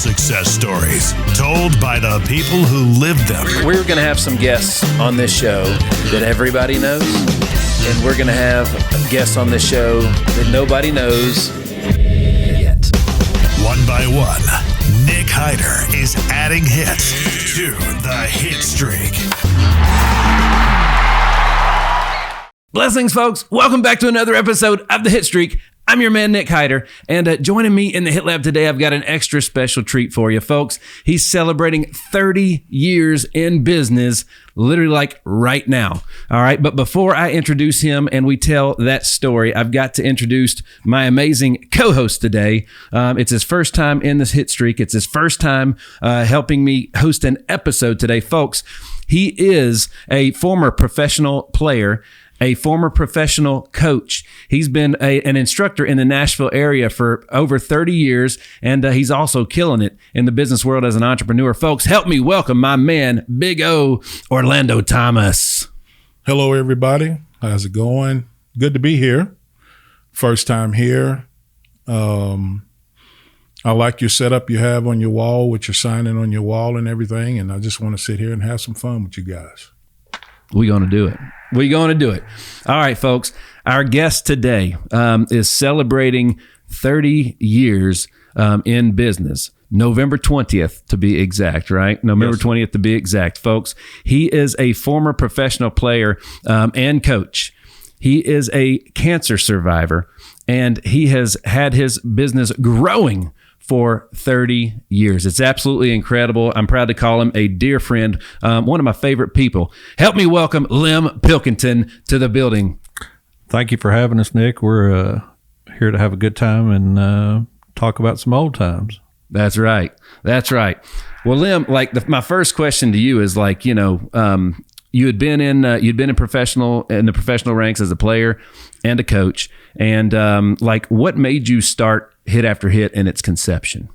success stories told by the people who lived them. We're going to have some guests on this show that everybody knows, and we're going to have guests on this show that nobody knows yet. One by one, Nick Hyder is adding hits to the hit streak. Blessings, folks. Welcome back to another episode of the Hit Streak. I'm your man, Nick Hyder, and joining me in the Hit Lab today, I've got an extra special treat for you, folks. He's celebrating 30 years in business, literally like right now. All right, but before I introduce him and we tell that story, I've got to introduce my amazing co-host today. It's his first time in this Hit Streak. It's his first time helping me host an episode today, folks. He is a former professional player, a former professional coach. He's been an instructor in the Nashville area for over 30 years, and he's also killing it in the business world as an entrepreneur. Folks, help me welcome my man, Big O, Orlando Thomas. Hello, everybody. How's it going? Good to be here. First time here. I like your setup you have on your wall with your signing on your wall and everything, and I just want to sit here and have some fun with you guys. We're going to do it. We're going to do it. All right, folks. Our guest today is celebrating 30 years in business. November 20th to be exact, right? November 20th to be exact, folks. He is a former professional player and coach. He is a cancer survivor, and he has had his business growing for 30 years. It's absolutely incredible. I'm proud to call him a dear friend, one of my favorite people. Help me welcome Lem Pilkinton to the building. Thank you for having us, Nick. We're here to have a good time and talk about some old times. That's right. That's right. Well, Lem, like my first question to you is like, you know, you'd been in the professional ranks as a player and a coach, and like what made you start Hit After Hit in its conception?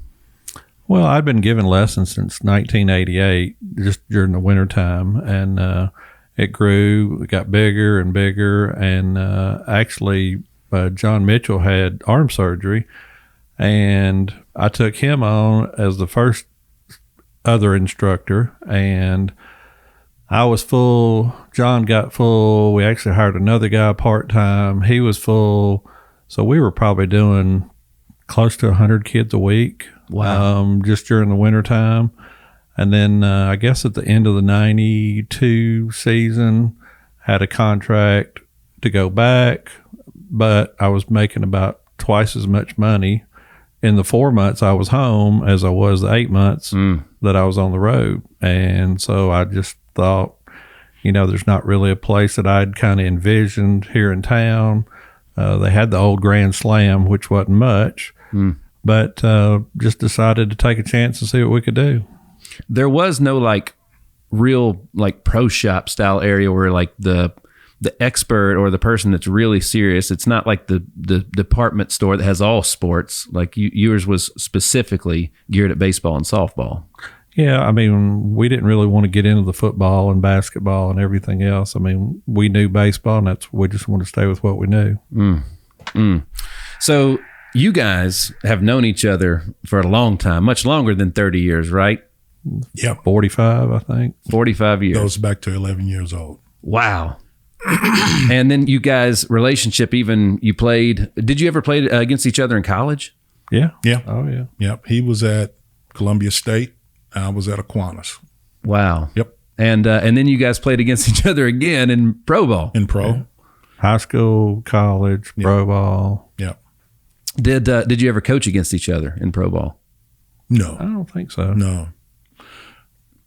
Well, I'd been giving lessons since 1988, just during the wintertime, and it grew. It got bigger and bigger, and actually John Mitchell had arm surgery, and I took him on as the first other instructor, and I was full. John got full. We actually hired another guy part-time. He was full. So we were probably doing close to 100 kids a week. Wow. Just during the wintertime. And then I guess at the end of the 92 season, had a contract to go back, but I was making about twice as much money in the 4 months I was home as I was the 8 months that I was on the road. And so I just thought, you know, there's not really a place that I'd kind of envisioned here in town. They had the old Grand Slam, which wasn't much, but just decided to take a chance and see what we could do. There was no like real like pro shop style area where like the expert or the person that's really serious. It's not like the department store that has all sports. Like yours was specifically geared at baseball and softball. Yeah, I mean, we didn't really want to get into the football and basketball and everything else. I mean, we knew baseball, and we just wanted to stay with what we knew. So you guys have known each other for a long time, much longer than 30 years, right? Yeah. 45, I think. 45 years. Goes back to 11 years old. Wow. And then you guys' relationship, even you played, did you ever play against each other in college? Yeah. Yeah. Oh, yeah. Yep. He was at Columbia State. I was at Aquinas. Wow. Yep. And then you guys played against each other again in pro ball. In pro. Yeah. High school, college, pro ball. Yep. Did you ever coach against each other in pro ball? No. I don't think so. No.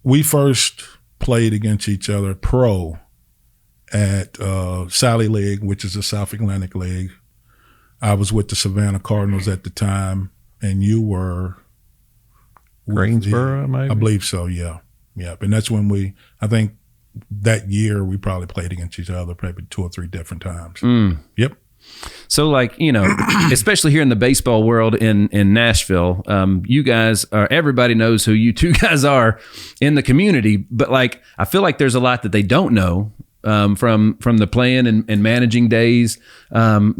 We first played against each other pro at Sally League, which is the South Atlantic League. I was with the Savannah Cardinals at the time, and you were Greensboro, maybe? I believe so, yeah. Yeah. And that's when I think that year we probably played against each other probably 2 or 3 different times. Yep. So like, you know, especially here in the baseball world in Nashville, you guys are, everybody knows who you two guys are in the community, but like, I feel like there's a lot that they don't know from the playing and managing days. Lem,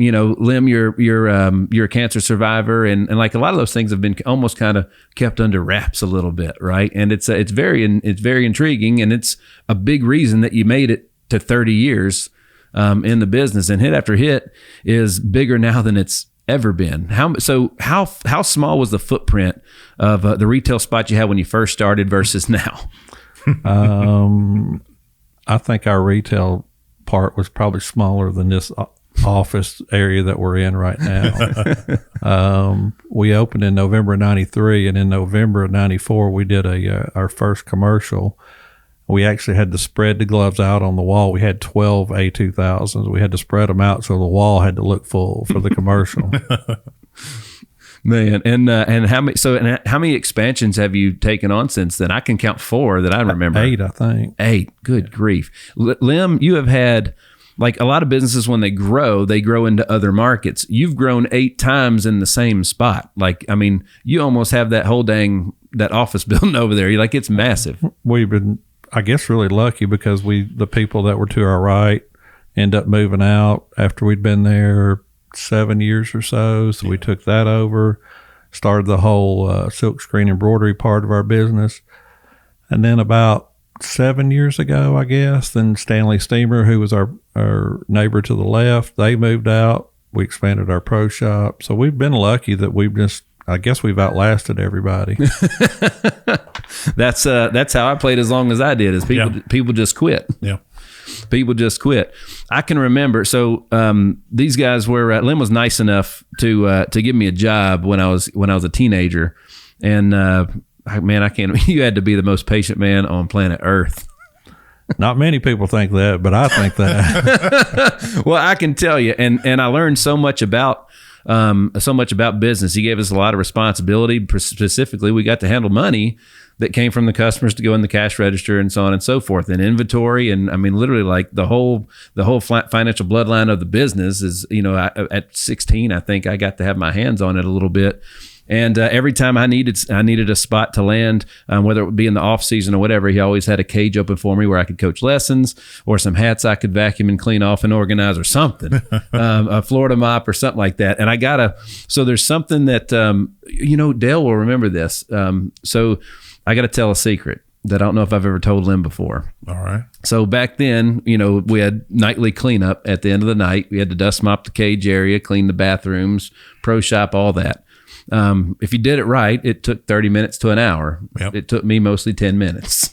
you're a cancer survivor, and like a lot of those things have been almost kind of kept under wraps a little bit, right? And it's very intriguing, and it's a big reason that you made it to 30 years in the business. And Hit After Hit is bigger now than it's ever been. How small was the footprint of the retail spot you had when you first started versus now? I think our retail part was probably smaller than this office area that we're in right now. We opened in November of 93, and in November of 94, we did our first commercial. We actually had to spread the gloves out on the wall. We had 12 A2000s. We had to spread them out so the wall had to look full for the commercial. Man, and how many expansions have you taken on since then? I can count 4 that I remember. 8, I think. 8. Good grief. Lem, you have had, like a lot of businesses, when they grow into other markets. You've grown 8 times in the same spot. Like, I mean, you almost have that whole that office building over there. You're like, it's massive. We've been, I guess, really lucky because the people that were to our right end up moving out after we'd been there 7 years or so. So we took that over, started the whole silk screen embroidery part of our business. And then about 7 years ago, I guess, then Stanley Steamer, who was our neighbor to the left, they moved out. We expanded our pro shop. So we've been lucky that I guess we've outlasted everybody. That's how I played as long as I did, is people just quit. Yeah. People just quit. I can remember. So these guys were. Lem was nice enough to give me a job when I was a teenager, and man, I can't. You had to be the most patient man on planet Earth. Not many people think that, but I think that. Well, I can tell you, and I learned so much about business. He gave us a lot of responsibility. Specifically, we got to handle money that came from the customers to go in the cash register and so on and so forth, and inventory. And I mean, literally, like the whole financial bloodline of the business is, at 16, I think I got to have my hands on it a little bit. And every time I needed a spot to land, whether it would be in the off season or whatever, he always had a cage open for me where I could coach lessons, or some hats I could vacuum and clean off and organize, or something, a Florida mop or something like that. And so there's something that, Dale will remember this. So I got to tell a secret that I don't know if I've ever told Lem before. All right. So back then, we had nightly cleanup at the end of the night. We had to dust mop the cage area, clean the bathrooms, pro shop, all that. If you did it right, it took 30 minutes to an hour. Yep. It took me mostly 10 minutes.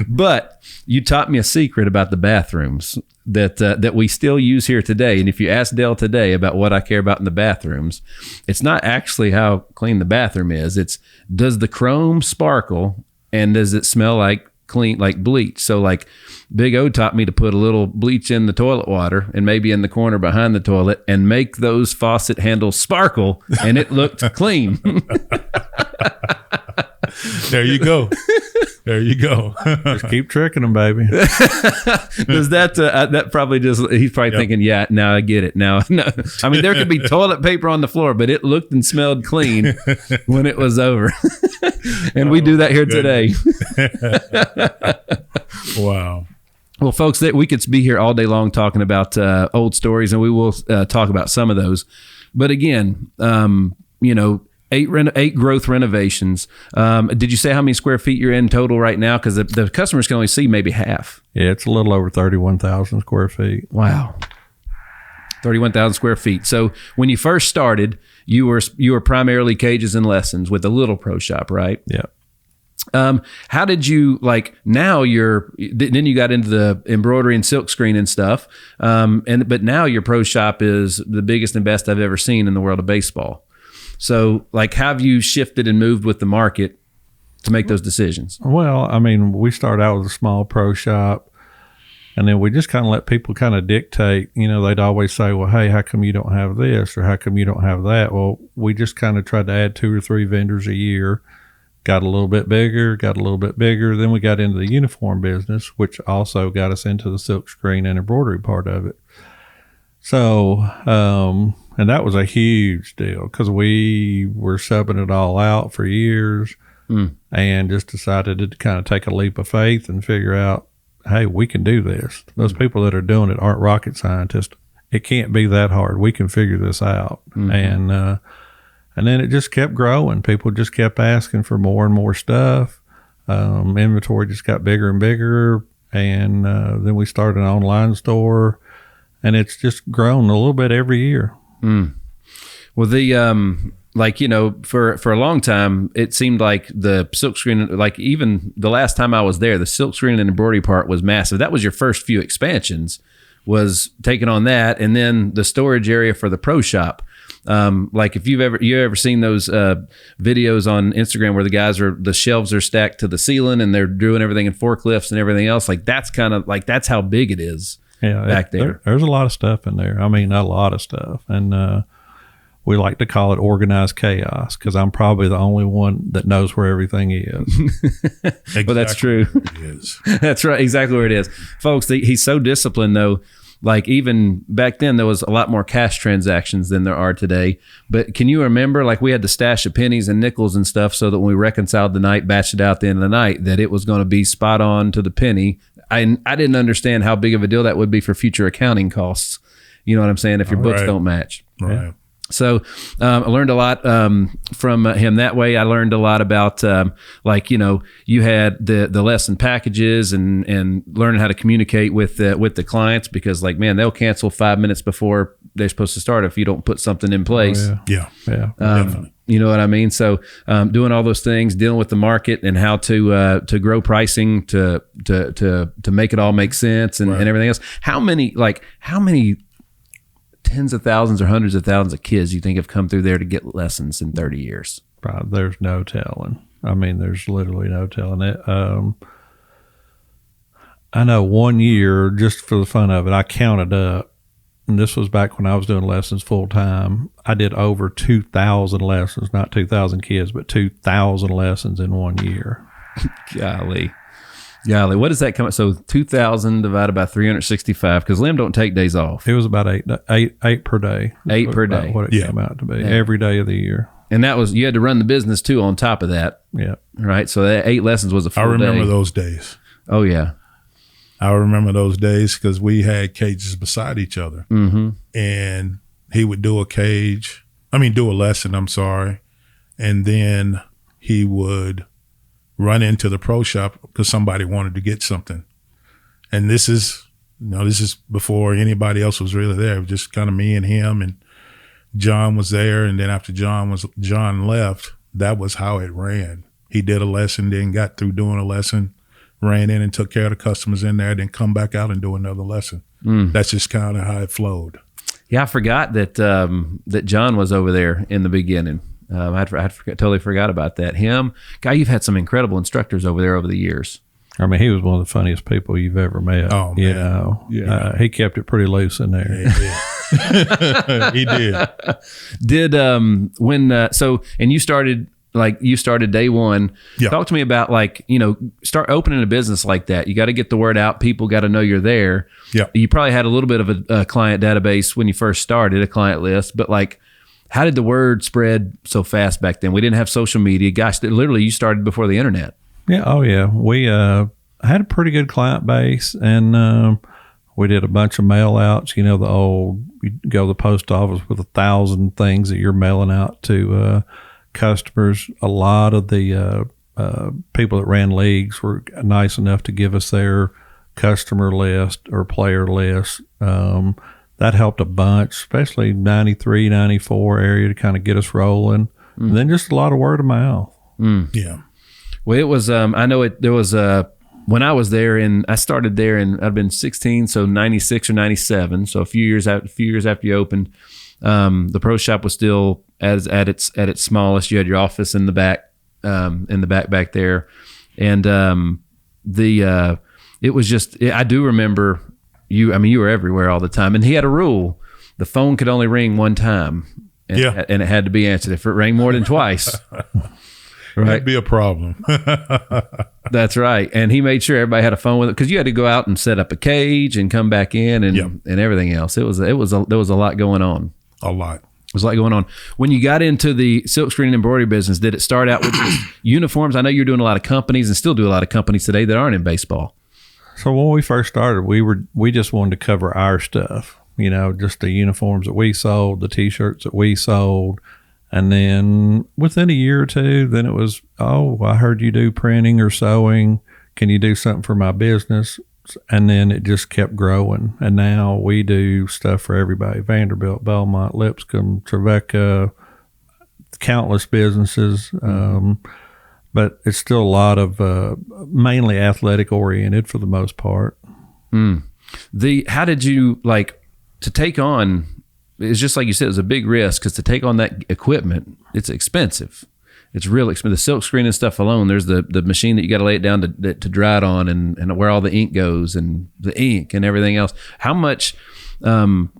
But you taught me a secret about the bathrooms that we still use here today. And if you ask Dale today about what I care about in the bathrooms, it's not actually how clean the bathroom is. It's, does the chrome sparkle, and does it smell like clean, like bleach? So like Big O taught me to put a little bleach in the toilet water and maybe in the corner behind the toilet and make those faucet handles sparkle, and it looked clean. There you go. There you go. Just keep tricking them, baby. Does that probably just, he's probably thinking, yeah, now I get it. Now, no, I mean, there could be toilet paper on the floor, but it looked and smelled clean when it was over. And we do that here today. Wow. Well, folks, we could be here all day long talking about old stories, and we will talk about some of those. But again, 8 growth renovations. Did you say how many square feet you're in total right now? Because the customers can only see maybe half. Yeah, it's a little over 31,000 square feet. Wow. 31,000 square feet. So when you first started, you were primarily cages and lessons with a little pro shop, right? Yeah. How did you, like, now then you got into the embroidery and silk screen and stuff. But now your pro shop is the biggest and best I've ever seen in the world of baseball. So, like, how have you shifted and moved with the market to make those decisions? Well, I mean, we started out with a small pro shop, and then we just kind of let people kind of dictate. They'd always say, well, hey, how come you don't have this, or how come you don't have that? Well, we just kind of tried to add 2 or 3 vendors a year, got a little bit bigger. Then we got into the uniform business, which also got us into the silk screen and embroidery part of it. So, and that was a huge deal because we were subbing it all out for years and just decided to kind of take a leap of faith and figure out, hey, we can do this. Those people that are doing it aren't rocket scientists. It can't be that hard. We can figure this out. And then it just kept growing. People just kept asking for more and more stuff. Inventory just got bigger and bigger. And then we started an online store, and it's just grown a little bit every year. Well, for a long time, it seemed like the silkscreen, like even the last time I was there, the silkscreen and embroidery part was massive. That was your first few expansions, was taking on that, and then the storage area for the pro shop. Like if you ever seen those videos on Instagram where the shelves are stacked to the ceiling and they're doing everything in forklifts and everything else, like that's kind of like that's how big it is back there. There's a lot of stuff in there. I mean, a lot of stuff, and we like to call it organized chaos because I'm probably the only one that knows where everything is. Well, that's true. It is. That's right. Exactly where it is. Folks, he's so disciplined though. Like even back then there was a lot more cash transactions than there are today. But can you remember, like we had the stash of pennies and nickels and stuff so that when we reconciled the night, batched it out at the end of the night, that it was going to be spot on to the penny. I didn't understand how big of a deal that would be for future accounting costs. You know what I'm saying? If your books don't match. Right. Yeah. So I learned a lot from him that way. I learned a lot about you had the lesson packages and learning how to communicate with the clients, because like, man, they'll cancel 5 minutes before they're supposed to start if you don't put something in place. Oh, yeah. Definitely. You know what I mean? So doing all those things, dealing with the market and how to grow pricing to make it all make sense and everything else. How many tens of thousands or hundreds of thousands of kids you think have come through there to get lessons in 30 years? Probably, there's no telling. I mean, there's literally no telling it. I know one year, just for the fun of it, I counted up, and this was back when I was doing lessons full time. I did over 2,000 lessons, not 2,000 kids, but 2,000 lessons in 1 year. Golly, what does that come up? So 2,000 divided by 365, because Lem don't take days off. It was about eight per day. 8 per day. What it came out to be every day of the year. And that was, you had to run the business too on top of that. Yeah. Right. So that 8 lessons was a full day. I remember those days. Oh yeah. I remember those days because we had cages beside each other, and he would do a lesson. I'm sorry, and then he would run into the pro shop because somebody wanted to get something. And this is before anybody else was really there. It was just kind of me and him, and John was there. And then after John left, that was how it ran. He did a lesson, then got through doing a lesson, ran in and took care of the customers in there, then come back out and do another lesson. That's just kind of how it flowed. Yeah, I forgot that John was over there in the beginning. I totally forgot about that. Guy, you've had some incredible instructors over there over the years. I mean, he was one of the funniest people you've ever met. Oh, man. You know, he kept it pretty loose in there. He did. And you started day one. Yeah. Talk to me about start opening a business like that. You got to get the word out. People got to know you're there. Yeah. You probably had a little bit of a client database when you first started, a client list, but how did the word spread so fast back then? We didn't have social media. Gosh, literally you started before the internet. Yeah. Oh yeah. We had a pretty good client base, and we did a bunch of mail outs. You know, the old, you go to the post office with 1,000 things that you're mailing out to customers. A lot of the people that ran leagues were nice enough to give us their customer list or player list. That helped a bunch, especially 93, 94 area, to kind of get us rolling. And then just a lot of word of mouth. Yeah. Well, it was, there was when I was there, and I started there, and I'd been 16, so 96 or 97. So a few years after you opened, the pro shop was still at its smallest. You had your office in the back there. And it was just, I do remember you were everywhere all the time. And he had a rule: the phone could only ring one time, and it had to be answered. If it rang more than twice, right, it'd be a problem. That's right. And he made sure everybody had a phone with it, because you had to go out and set up a cage and come back in and everything else. There was a lot going on. A lot. There's a lot going on. When you got into the silkscreen and embroidery business, did it start out with just uniforms? I know you're doing a lot of companies and still do a lot of companies today that aren't in baseball. So when we first started, we just wanted to cover our stuff, just the uniforms that we sold, the T-shirts that we sold. And then within a year or two, then it was, oh, I heard you do printing or sewing. Can you do something for my business? And then it just kept growing. And now we do stuff for everybody: Vanderbilt, Belmont, Lipscomb, Trevecca, countless businesses. But it's still a lot of mainly athletic oriented for the most part. How did you to take on? It's just like you said, it was a big risk, because to take on that equipment, it's expensive. It's real expensive. The silk screen and stuff alone, there's the machine that you got to lay it down to dry it on, and where all the ink goes and the ink and everything else. How much to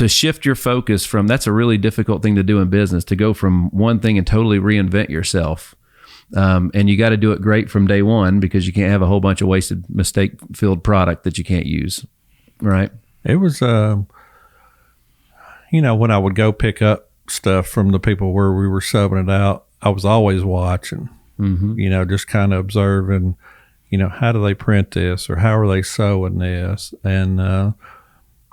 shift your focus from, that's a really difficult thing to do in business, to go from one thing and totally reinvent yourself. And you got to do it great from day one, because you can't have a whole bunch of wasted, mistake-filled product that you can't use. Right? It was, when I would go pick up stuff from the people where we were subbing it out, I was always watching, just kind of observing, how do they print this, or how are they sewing this? And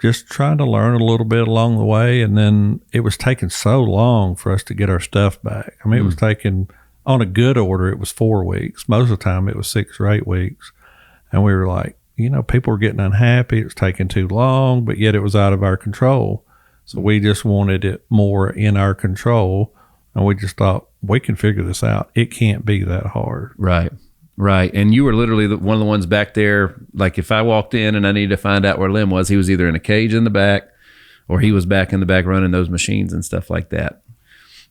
just trying to learn a little bit along the way. And then it was taking so long for us to get our stuff back. I mean, it was taking, on a good order, it was 4 weeks. Most of the time it was 6 or 8 weeks. And we were like, people were getting unhappy. It was taking too long, but yet it was out of our control. So we just wanted it more in our control, and we just thought, we can figure this out. It can't be that hard. Right. And you were literally one of the ones back there. Like, if I walked in and I needed to find out where Lem was, he was either in a cage in the back, or he was back in the back running those machines and stuff like that.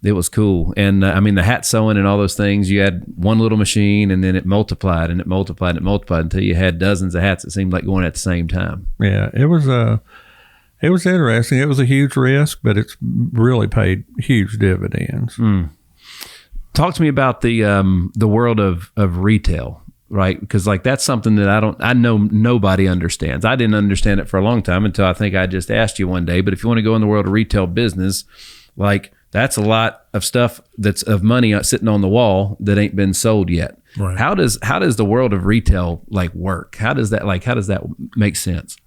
It was cool. And the hat sewing and all those things, you had one little machine, and then it multiplied and it multiplied and it multiplied until you had dozens of hats that seemed like going at the same time. Yeah, it was interesting. It was a huge risk, but it's really paid huge dividends. Talk to me about the world of retail, right? Because that's something that I know nobody understands. I didn't understand it for a long time until I think I just asked you one day. But if you want to go in the world of retail business, that's a lot of stuff that's of money sitting on the wall that ain't been sold yet. Right. How does the world of retail work? How does that make sense?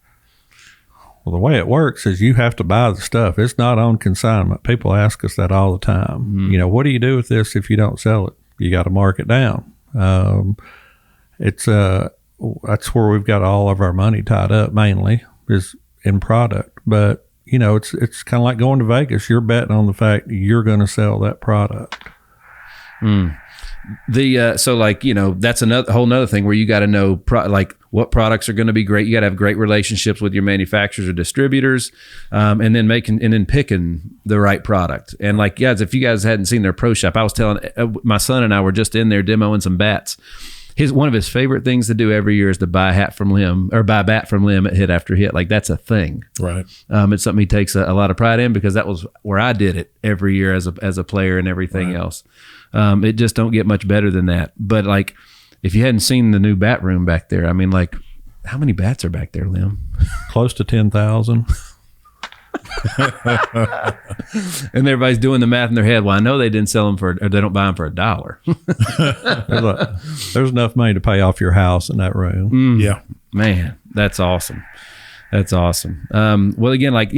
Well, the way it works is you have to buy the stuff. It's not on consignment. People ask us that all the time. What do you do with this if you don't sell it? You got to mark it down. That's where we've got all of our money tied up, mainly, is in product. But it's kind of like going to Vegas. You're betting on the fact you're going to sell that product. That's another whole nother thing where you got to know what products are going to be great. You got to have great relationships with your manufacturers or distributors, and then picking the right product. And guys, if you guys hadn't seen their pro shop, I was telling my son and I were just in there demoing some bats. One of his favorite things to do every year is to buy a hat from Lem, or buy a bat from Lem at hit after hit. That's a thing. Right. It's something he takes a lot of pride in, because that was where I did it every year as a player and everything else. It just don't get much better than that. But if you hadn't seen the new bat room back there, how many bats are back there, Lem? Close to 10,000. And everybody's doing the math in their head. Well, I know they didn't sell them or they don't buy them for $1. There's enough money to pay off your house in that room. Yeah, man, that's awesome. That's awesome. Well, again, what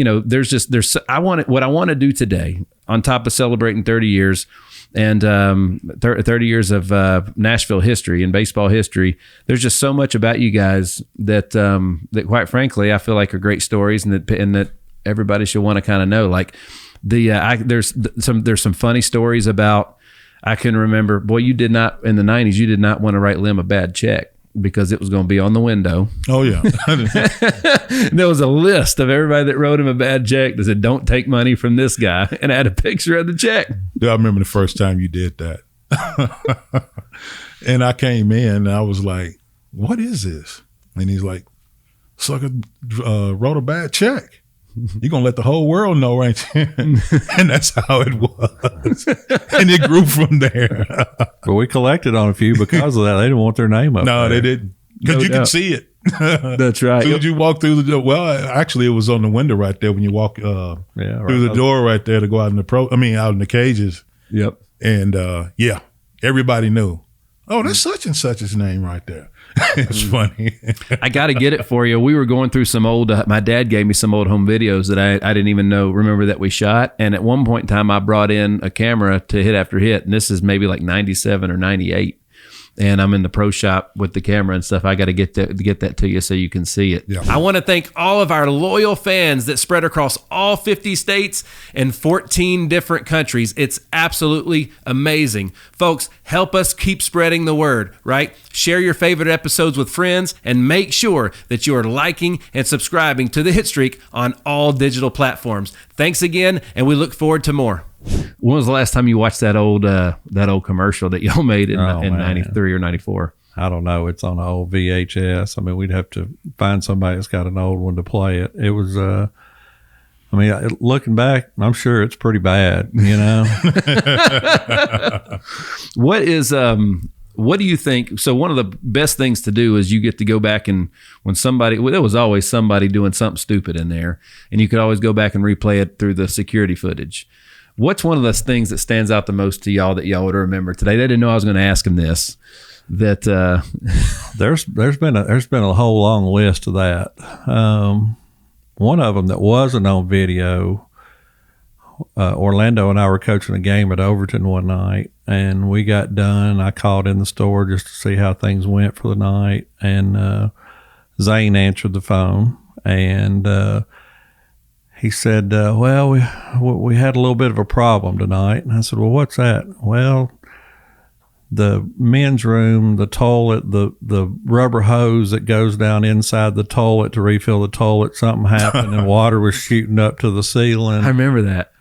I want to do today, on top of celebrating 30 years and 30 years of Nashville history and baseball history, there's just so much about you guys that quite frankly, I feel like are great stories, and that everybody should want to kind of know. There's some funny stories about, I can remember, boy, you did not, in the 90s, you did not want to write Lem a bad check, because it was going to be on the window. Oh, yeah. There was a list of everybody that wrote him a bad check that said, don't take money from this guy, and I had a picture of the check. I remember the first time you did that. And I came in, and I was like, what is this? And he's like, sucker wrote a bad check. You're going to let the whole world know, ain't you? And that's how it was. And it grew from there. But we collected on a few because of that. They didn't want their name up. No, there. they didn't. Because you could see it. That's right. As soon as you walk through the door, well, actually, it was on the window right there when you walk through the door right there to go out in out in the cages. Yep. And everybody knew. Oh, that's such and such's name right there. It's funny. I got to get it for you. We were going through some old, my dad gave me some old home videos that I didn't even remember that we shot. And at one point in time, I brought in a camera to hit after hit. And this is maybe like 97 or 98. And I'm in the pro shop with the camera and stuff. I got to get that to you so you can see it. Yeah. I want to thank all of our loyal fans that spread across all 50 states and 14 different countries. It's absolutely amazing. Folks, help us keep spreading the word, right? Share your favorite episodes with friends and make sure that you are liking and subscribing to the Hitstreak on all digital platforms. Thanks again, and we look forward to more. When was the last time you watched that old commercial that y'all made in 93 or 94? I don't know. It's on an old VHS. I mean, we'd have to find somebody that's got an old one to play it. It was, looking back, I'm sure it's pretty bad, you know? What do you think? So one of the best things to do is you get to go back and there was always somebody doing something stupid in there, and you could always go back and replay it through the security footage. What's one of those things that stands out the most to y'all that y'all would remember today? They didn't know I was going to ask them this. That there's been a whole long list of that. One of them that wasn't on video. Orlando and I were coaching a game at Overton one night, and we got done. I called in the store just to see how things went for the night, and Zane answered the phone, and he said, well, we had a little bit of a problem tonight. And I said, well, what's that? Well, the men's room, the toilet, the rubber hose that goes down inside the toilet to refill the toilet, something happened and water was shooting up to the ceiling. I remember that.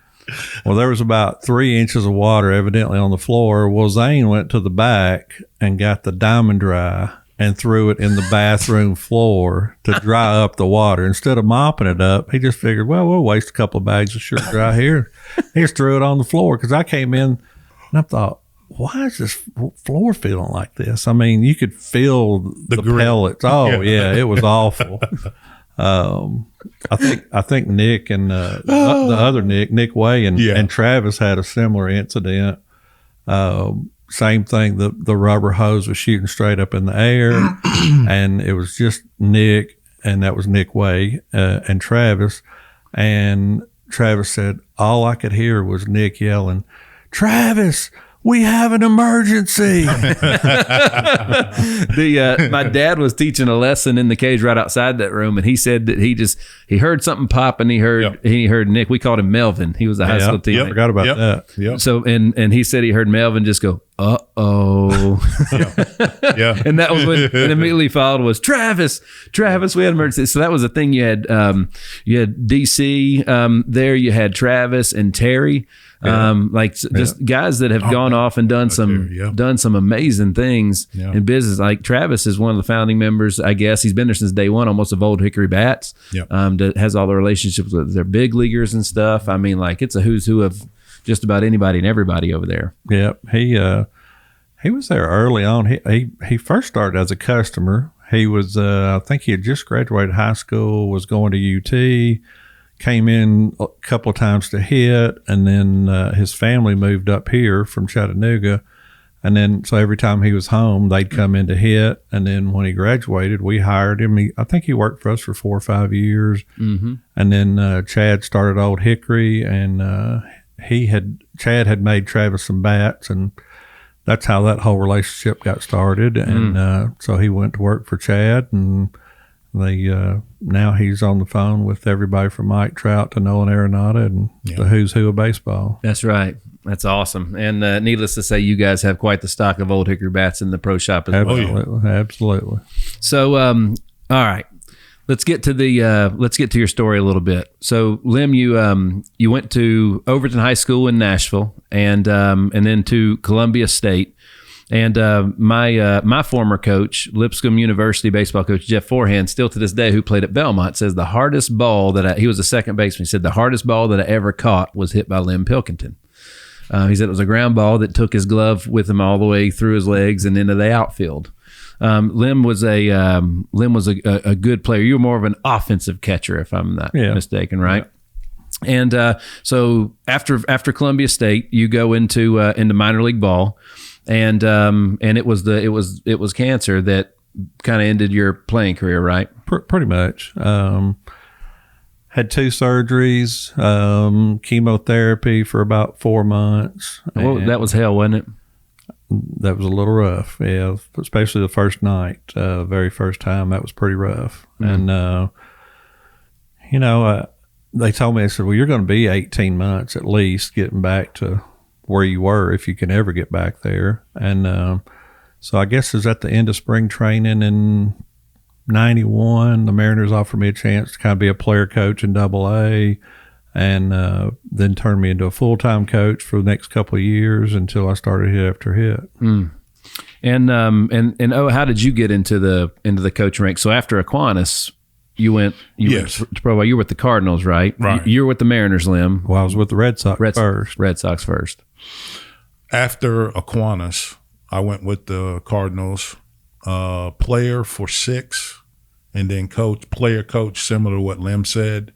Well, there was about 3 inches of water evidently on the floor. Well, Zane went to the back and got the Diamond Dry and threw it in the bathroom floor to dry up the water. Instead of mopping it up, he just figured, well, we'll waste a couple of bags of Sure Dry here. He just threw it on the floor, because I came in and I thought, why is this floor feeling like this? I mean, you could feel the pellets. Oh, yeah, it was awful. I think Nick and the other Nick Way and Travis had a similar incident. Same thing. The rubber hose was shooting straight up in the air, and it was just Nick, and that was Nick Way and Travis. And Travis said, all I could hear was Nick yelling, "Travis, we have an emergency." My dad was teaching a lesson in the cage right outside that room, and he said that he heard something pop, and he heard Nick. We called him Melvin. He was a high school teammate. I forgot about that. Yep. So and he said he heard Melvin just go, "Uh-oh." Yeah. And that was when, and immediately followed was Travis, we had an emergency. So that was the thing. You had DC there, you had Travis and Terry. Just guys that have gone off and done some amazing things in business. Like Travis is one of the founding members, I guess. He's been there since day one, almost, of Old Hickory Bats. Has all the relationships with their big leaguers and stuff. I mean, like, it's a who's who of just about anybody and everybody over there. Yep. He was there early on. He first started as a customer. He was, I think he had just graduated high school, was going to UT. Came in a couple of times to hit, and then his family moved up here from Chattanooga, and then so every time he was home, they'd come in to hit. And then when he graduated, we hired him. I think he worked for us for 4 or 5 years, and then Chad started Old Hickory, and Chad had made Travis some bats, and that's how that whole relationship got started. And so he went to work for Chad, and now he's on the phone with everybody from Mike Trout to Nolan Arenado and the who's who of baseball. That's right. That's awesome. And needless to say, you guys have quite the stock of Old Hickory bats in the pro shop as well. Absolutely. So, all right, let's get to your story a little bit. So, Lem, you went to Overton High School in Nashville, and then to Columbia State. And my former coach, Lipscomb University baseball coach Jeff Forehand, still to this day, who played at Belmont, says the hardest ball he was a second baseman. He said the hardest ball that I ever caught was hit by Lem Pilkinton. He said it was a ground ball that took his glove with him all the way through his legs and into the outfield. Lem was a good player. You were more of an offensive catcher, if I'm not mistaken, right? Yeah. And so after Columbia State, you go into minor league ball. And it was cancer that kind of ended your playing career, right? Pretty much. Had 2 surgeries, chemotherapy for about 4 months. Well, that was hell, wasn't it? That was a little rough, yeah, especially the first night, very first time. That was pretty rough. And, they told me, they said, well, you're going to be 18 months at least getting back to where you were if you can ever get back there. And so I guess it was at the end of spring training in 91, the Mariners offered me a chance to kind of be a player coach in AA, and then turned me into a full-time coach for the next couple of years until I started hit after hit. And how did you get into the coach rank? So after Aquinas, you went to Pro Bowl. You were with the Cardinals, right? Right. You were with the Mariners, Lem. Well, I was with the Red Sox first. Red Sox first. After Aquinas, I went with the Cardinals, player for 6, and then player coach, similar to what Lem said,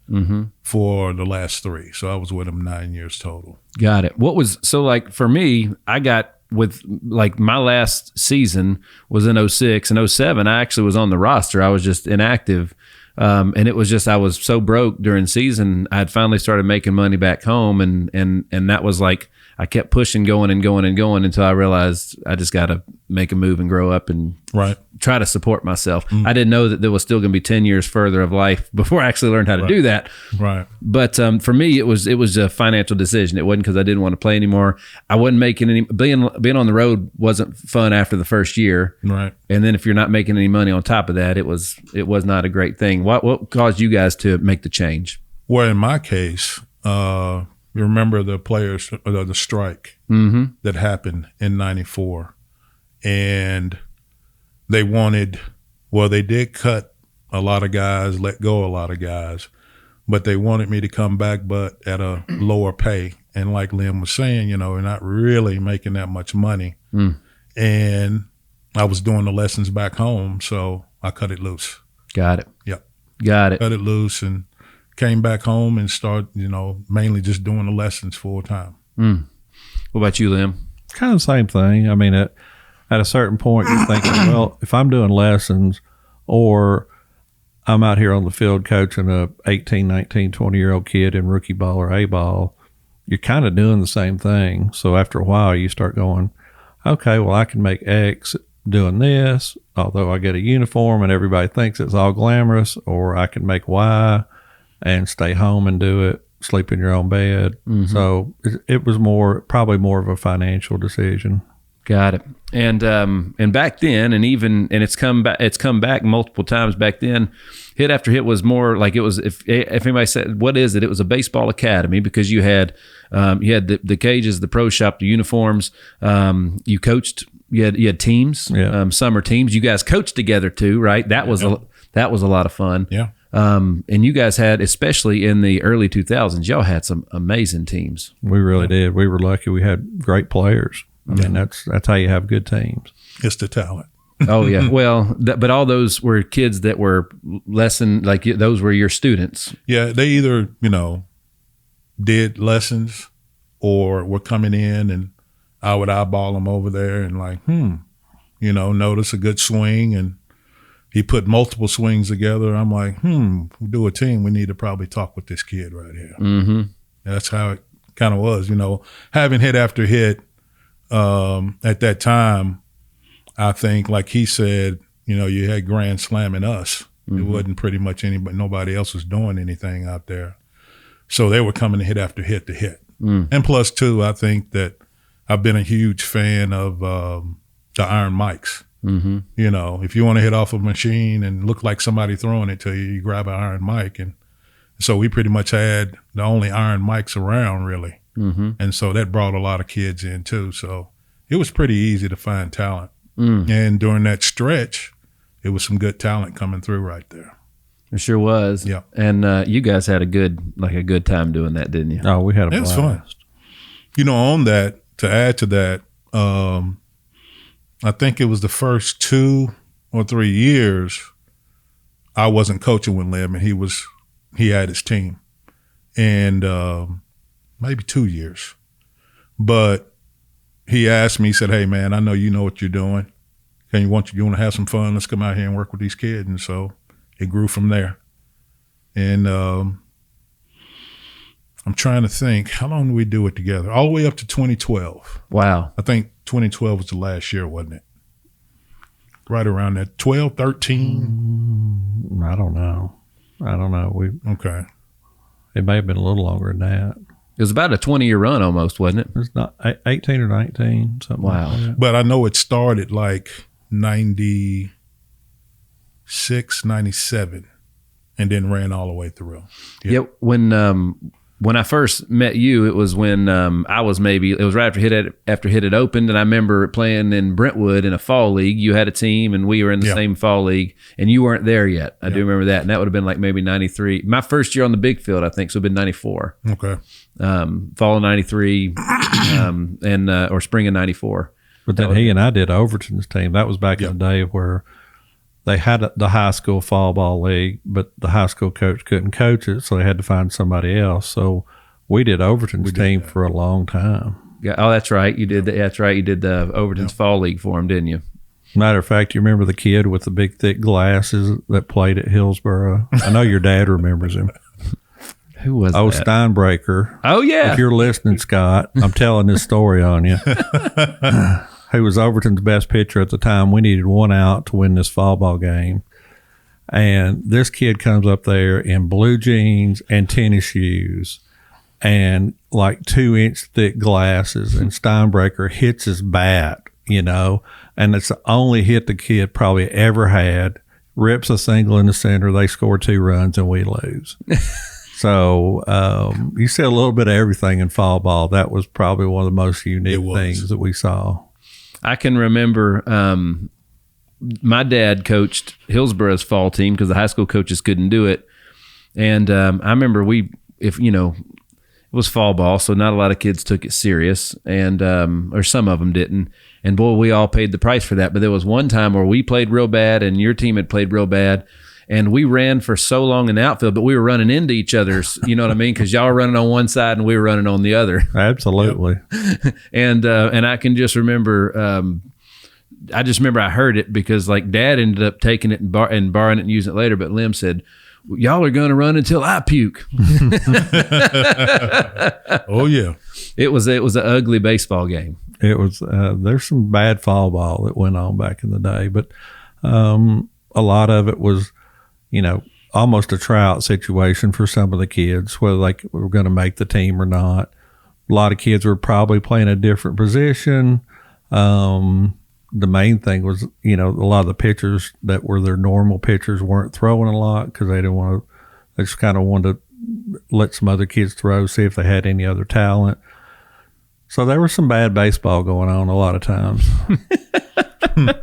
for the last 3. So I was with him 9 years total. Got it. For me, I got with my last season was in 06 and 07. I actually was on the roster. I was just inactive. And it was just, I was so broke during season. I had finally started making money back home. And that was I kept pushing, going until I realized I just got to make a move and grow up and try to support myself. I didn't know that there was still going to be 10 years further of life before I actually learned how to do that. Right. But for me, it was a financial decision. It wasn't because I didn't want to play anymore. I wasn't making any, being on the road wasn't fun after the first year. Right. And then if you're not making any money on top of that, it was not a great thing. What caused you guys to make the change? Well, in my case, you remember the players, the strike that happened in 94. And they did cut a lot of guys, let go a lot of guys, but they wanted me to come back, but at a lower pay. And like Lem was saying, we're not really making that much money. And I was doing the lessons back home, so I cut it loose. Got it. Yep. Got it. Cut it loose and came back home and started, mainly just doing the lessons full time. What about you, Lem? Kind of the same thing. I mean, at a certain point, you're thinking, well, if I'm doing lessons or I'm out here on the field coaching a 18, 19, 20-year-old kid in rookie ball or A ball, you're kind of doing the same thing. So after a while, you start going, okay, well, I can make X doing this, although I get a uniform and everybody thinks it's all glamorous, or I can make Y and stay home and do it, sleep in your own bed. So it was probably more of a financial decision. Got it. And back then, and it's come back multiple times. Back then, hit after hit was more like it was. If anybody said, "What is it?" It was a baseball academy because you had the cages, the pro shop, the uniforms. You coached. You had teams, summer teams. You guys coached together too, right? That was a lot of fun. Yeah. And you guys had, especially in the early 2000s, y'all had some amazing teams. We really did. We were lucky. We had great players. I mean, that's how you have good teams. It's the talent. Oh yeah. Well, but all those were kids that were those were your students. Yeah. They either, did lessons or were coming in and I would eyeball them over there and notice a good swing, and he put multiple swings together. I'm like, we do a team. We need to probably talk with this kid right here. That's how it kind of was, having hit after hit. At that time, I think, like he said, you had grand slamming us. It wasn't pretty much nobody else was doing anything out there. So they were coming to hit after hit to hit. And plus, too, I think that I've been a huge fan of the iron mics. If you want to hit off a machine and look like somebody throwing it to you, you grab an iron mic. And so we pretty much had the only iron mics around, really. And so that brought a lot of kids in too. So it was pretty easy to find talent. And during that stretch, it was some good talent coming through right there. It sure was. Yeah. And you guys had a good time doing that, didn't you? Oh, we had a blast. It was fun. On that, to add to that, I think it was the first 2 or 3 years I wasn't coaching with Lem, and he had his team. And maybe 2 years. But he asked me, he said, "Hey man, I know you know what you're doing. And you want to have some fun? Let's come out here and work with these kids. And so it grew from there. And I'm trying to think, how long did we do it together? All the way up to 2012. Wow. I think 2012 was the last year, wasn't it? Right around that 12, 13. I don't know. Okay. It may have been a little longer than that. It was about a 20-year run almost, wasn't it? It's not 18 or 19, something Wow. like that. But I know it started like 96, 97, and then ran all the way through. Yeah. When I first met you, it was when it was right after Hit had opened, and I remember playing in Brentwood in a fall league. You had a team, and we were in the same fall league, and you weren't there yet. I do remember that, and that would have been like maybe 93. My first year on the big field, I think, so it would have been 94. Okay. Fall of 93, or spring of 94. But then he and I did Overton's team. That was back in the day where they had the high school fall ball league, but the high school coach couldn't coach it, so they had to find somebody else. So we did Overton's team for a long time. Yeah. Oh, that's right. You did. That's right. You did the Overton's fall league for him, didn't you? Matter of fact, you remember the kid with the big, thick glasses that played at Hillsboro? I know your dad remembers him. Who was that? Steinbreaker. Oh, yeah. If you're listening, Scott, I'm telling this story on you. Who was Overton's best pitcher at the time. We needed one out to win this fall ball game. And this kid comes up there in blue jeans and tennis shoes and like 2-inch thick glasses, and Steinbreaker hits his bat, and it's the only hit the kid probably ever had, rips a single in the center, they score 2 runs, and we lose. So you see a little bit of everything in fall ball. That was probably one of the most unique things that we saw. I can remember my dad coached Hillsboro's fall team because the high school coaches couldn't do it. And I remember it was fall ball, so not a lot of kids took it serious, and or some of them didn't. And boy, we all paid the price for that. But there was one time where we played real bad and your team had played real bad. And we ran for so long in the outfield, but we were running into each other's, you know what I mean? Because y'all were running on one side and we were running on the other. Absolutely. And I can just remember, I heard it because like Dad ended up taking it and borrowing it and using it later. But Lem said, y'all are going to run until I puke. Oh, yeah. It was an ugly baseball game. It was, there's some bad fall ball that went on back in the day, but a lot of it was, almost a tryout situation for some of the kids, whether they were going to make the team or not. A lot of kids were probably playing a different position. The main thing was, a lot of the pitchers that were their normal pitchers weren't throwing a lot because they just kind of wanted to let some other kids throw, see if they had any other talent. So there was some bad baseball going on a lot of times.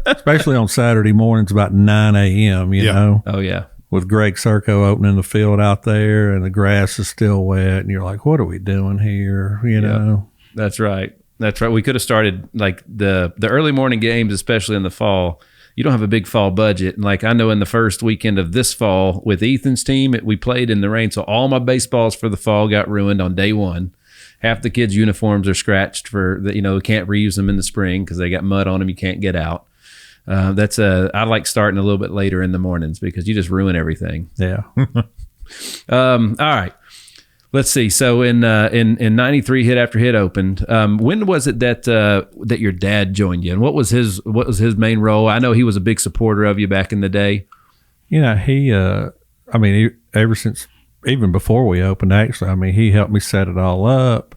Especially on Saturday mornings about 9 a.m., you know? Oh, yeah. With Greg Serco opening the field out there and the grass is still wet and you're like, what are we doing here, know? That's right. We could have started like the early morning games, especially in the fall. You don't have a big fall budget. And like I know in the first weekend of this fall with Ethan's team, we played in the rain. So all my baseballs for the fall got ruined on day one. Half the kids' uniforms are scratched we can't reuse them in the spring because they got mud on them. You can't get out. I like starting a little bit later in the mornings because you just ruin everything. Yeah. All right. Let's see. So in 93, Hit After Hit opened. When was it that your dad joined you, and what was his main role? I know he was a big supporter of you back in the day. He ever since, even before we opened, actually, he helped me set it all up.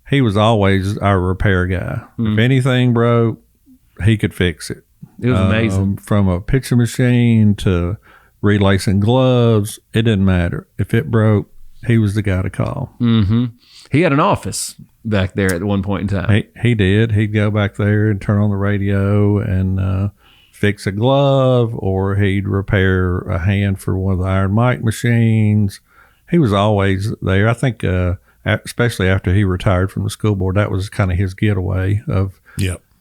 He was always our repair guy. If anything broke, he could fix it. It was amazing. From a pitching machine to relacing gloves, it didn't matter. If it broke, he was the guy to call. Mm-hmm. He had an office back there at one point in time. He did. He'd go back there and turn on the radio and fix a glove, or he'd repair a hand for one of the Iron Mike machines. He was always there. I think, especially after he retired from the school board, that was kind of his getaway of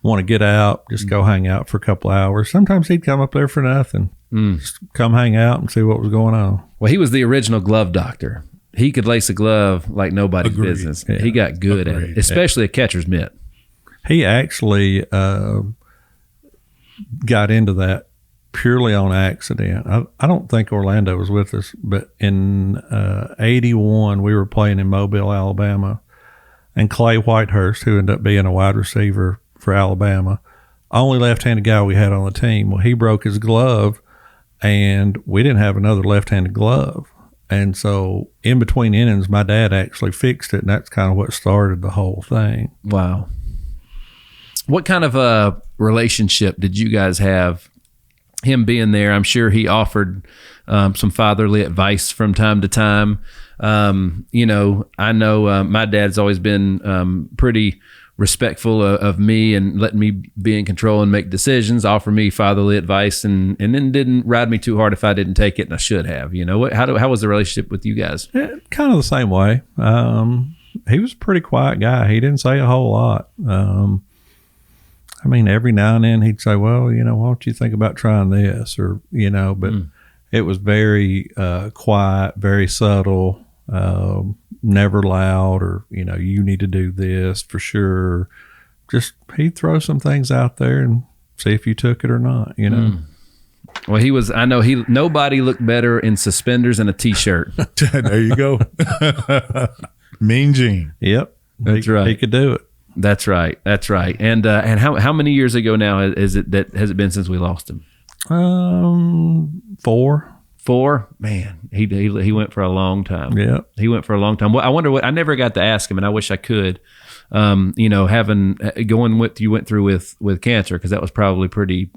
want to get out, just go hang out for a couple hours. Sometimes he'd come up there for nothing, just come hang out and see what was going on. Well, he was the original glove doctor. He could lace a glove like nobody's business. Yeah. He got good at it, especially a catcher's mitt. He actually got into that purely on accident. I don't think Orlando was with us, but in 81, we were playing in Mobile, Alabama, and Clay Whitehurst, who ended up being a wide receiver for Alabama, only left-handed guy we had on the team. Well, he broke his glove, and we didn't have another left-handed glove. And so in between innings, my dad actually fixed it, and that's kind of what started the whole thing. Wow. What kind of a relationship did you guys have? Him being there, I'm sure he offered some fatherly advice from time to time. I know my dad's always been pretty respectful of me and letting me be in control and make decisions, offer me fatherly advice, and then didn't ride me too hard if I didn't take it, and I should have. How was the relationship with you guys? Yeah, kind of the same way. He was a pretty quiet guy. He didn't say a whole lot. Every now and then he'd say, well, why don't you think about trying this? Or, but it was very quiet, very subtle, never loud, or, you need to do this for sure. Just he'd throw some things out there and see if you took it or not, Well, nobody looked better in suspenders and a T-shirt. There you go. Mean Gene. Yep. That's right. He could do it. That's right. And how many years ago now has it been since we lost him? 4. 4? Man, he went for a long time. Yeah, he went for a long time. Well, I wonder what, I never got to ask him, and I wish I could. You went through with cancer, because that was probably pretty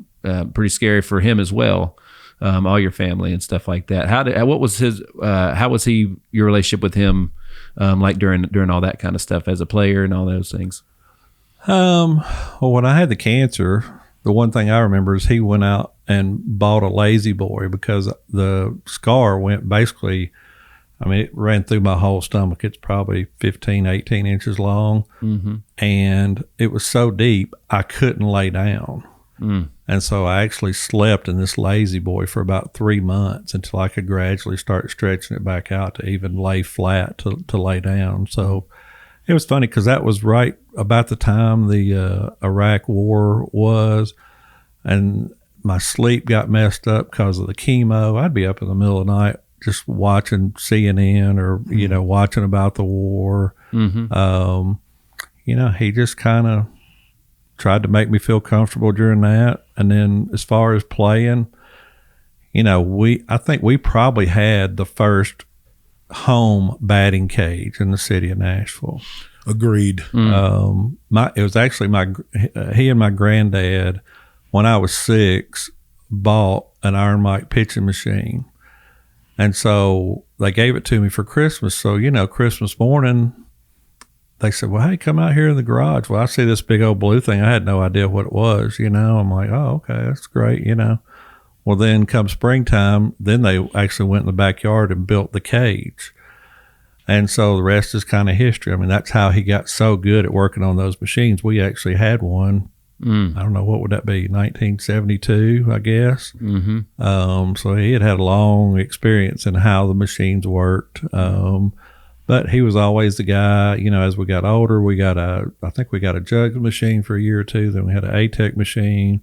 scary for him as well. All your family and stuff like that. How was your relationship with him? Like during all that kind of stuff as a player and all those things? Well, when I had the cancer, the one thing I remember is he went out and bought a Lazy Boy, because the scar went basically, it ran through my whole stomach. It's probably 15, 18 inches long. Mm-hmm. And it was so deep, I couldn't lay down. And so I actually slept in this Lazy Boy for about 3 months until I could gradually start stretching it back out to even lay flat to lay down. So it was funny, because that was right about the time the Iraq war was, and my sleep got messed up because of the chemo. I'd be up in the middle of the night just watching CNN or, watching about the war. Mm-hmm. He just kind of tried to make me feel comfortable during that. And then as far as playing, I think we probably had the first home batting cage in the city of Nashville. Agreed. It was actually he and my granddad, when I was 6, bought an Iron Mike pitching machine. And so they gave it to me for Christmas. So, Christmas morning, they said, well, hey, come out here in the garage. Well, I see this big old blue thing. I had no idea what it was, I'm like, oh, okay, that's great, Well, then come springtime, then they actually went in the backyard and built the cage. And so the rest is kind of history. That's how he got so good at working on those machines. We actually had one, I don't know, what would that be, 1972, I guess. Mm-hmm. So he had a long experience in how the machines worked. But he was always the guy, as we got older, I think we got a jug machine for a year or two. Then we had an ATEC machine.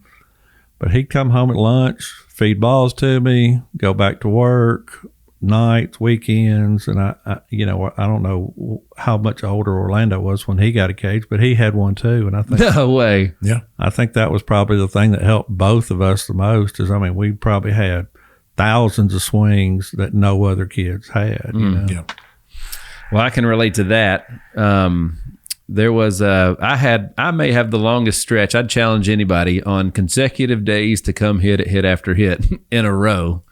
But he'd come home at lunch, feed balls to me, go back to work, nights, weekends. And I don't know how much older Orlando was when he got a cage, but he had one too. And I think, no way. Yeah. I think that was probably the thing that helped both of us the most is, we probably had thousands of swings that no other kids had, Yeah. Well, I can relate to that. There was I may have the longest stretch. I'd challenge anybody on consecutive days to come hit after hit in a row.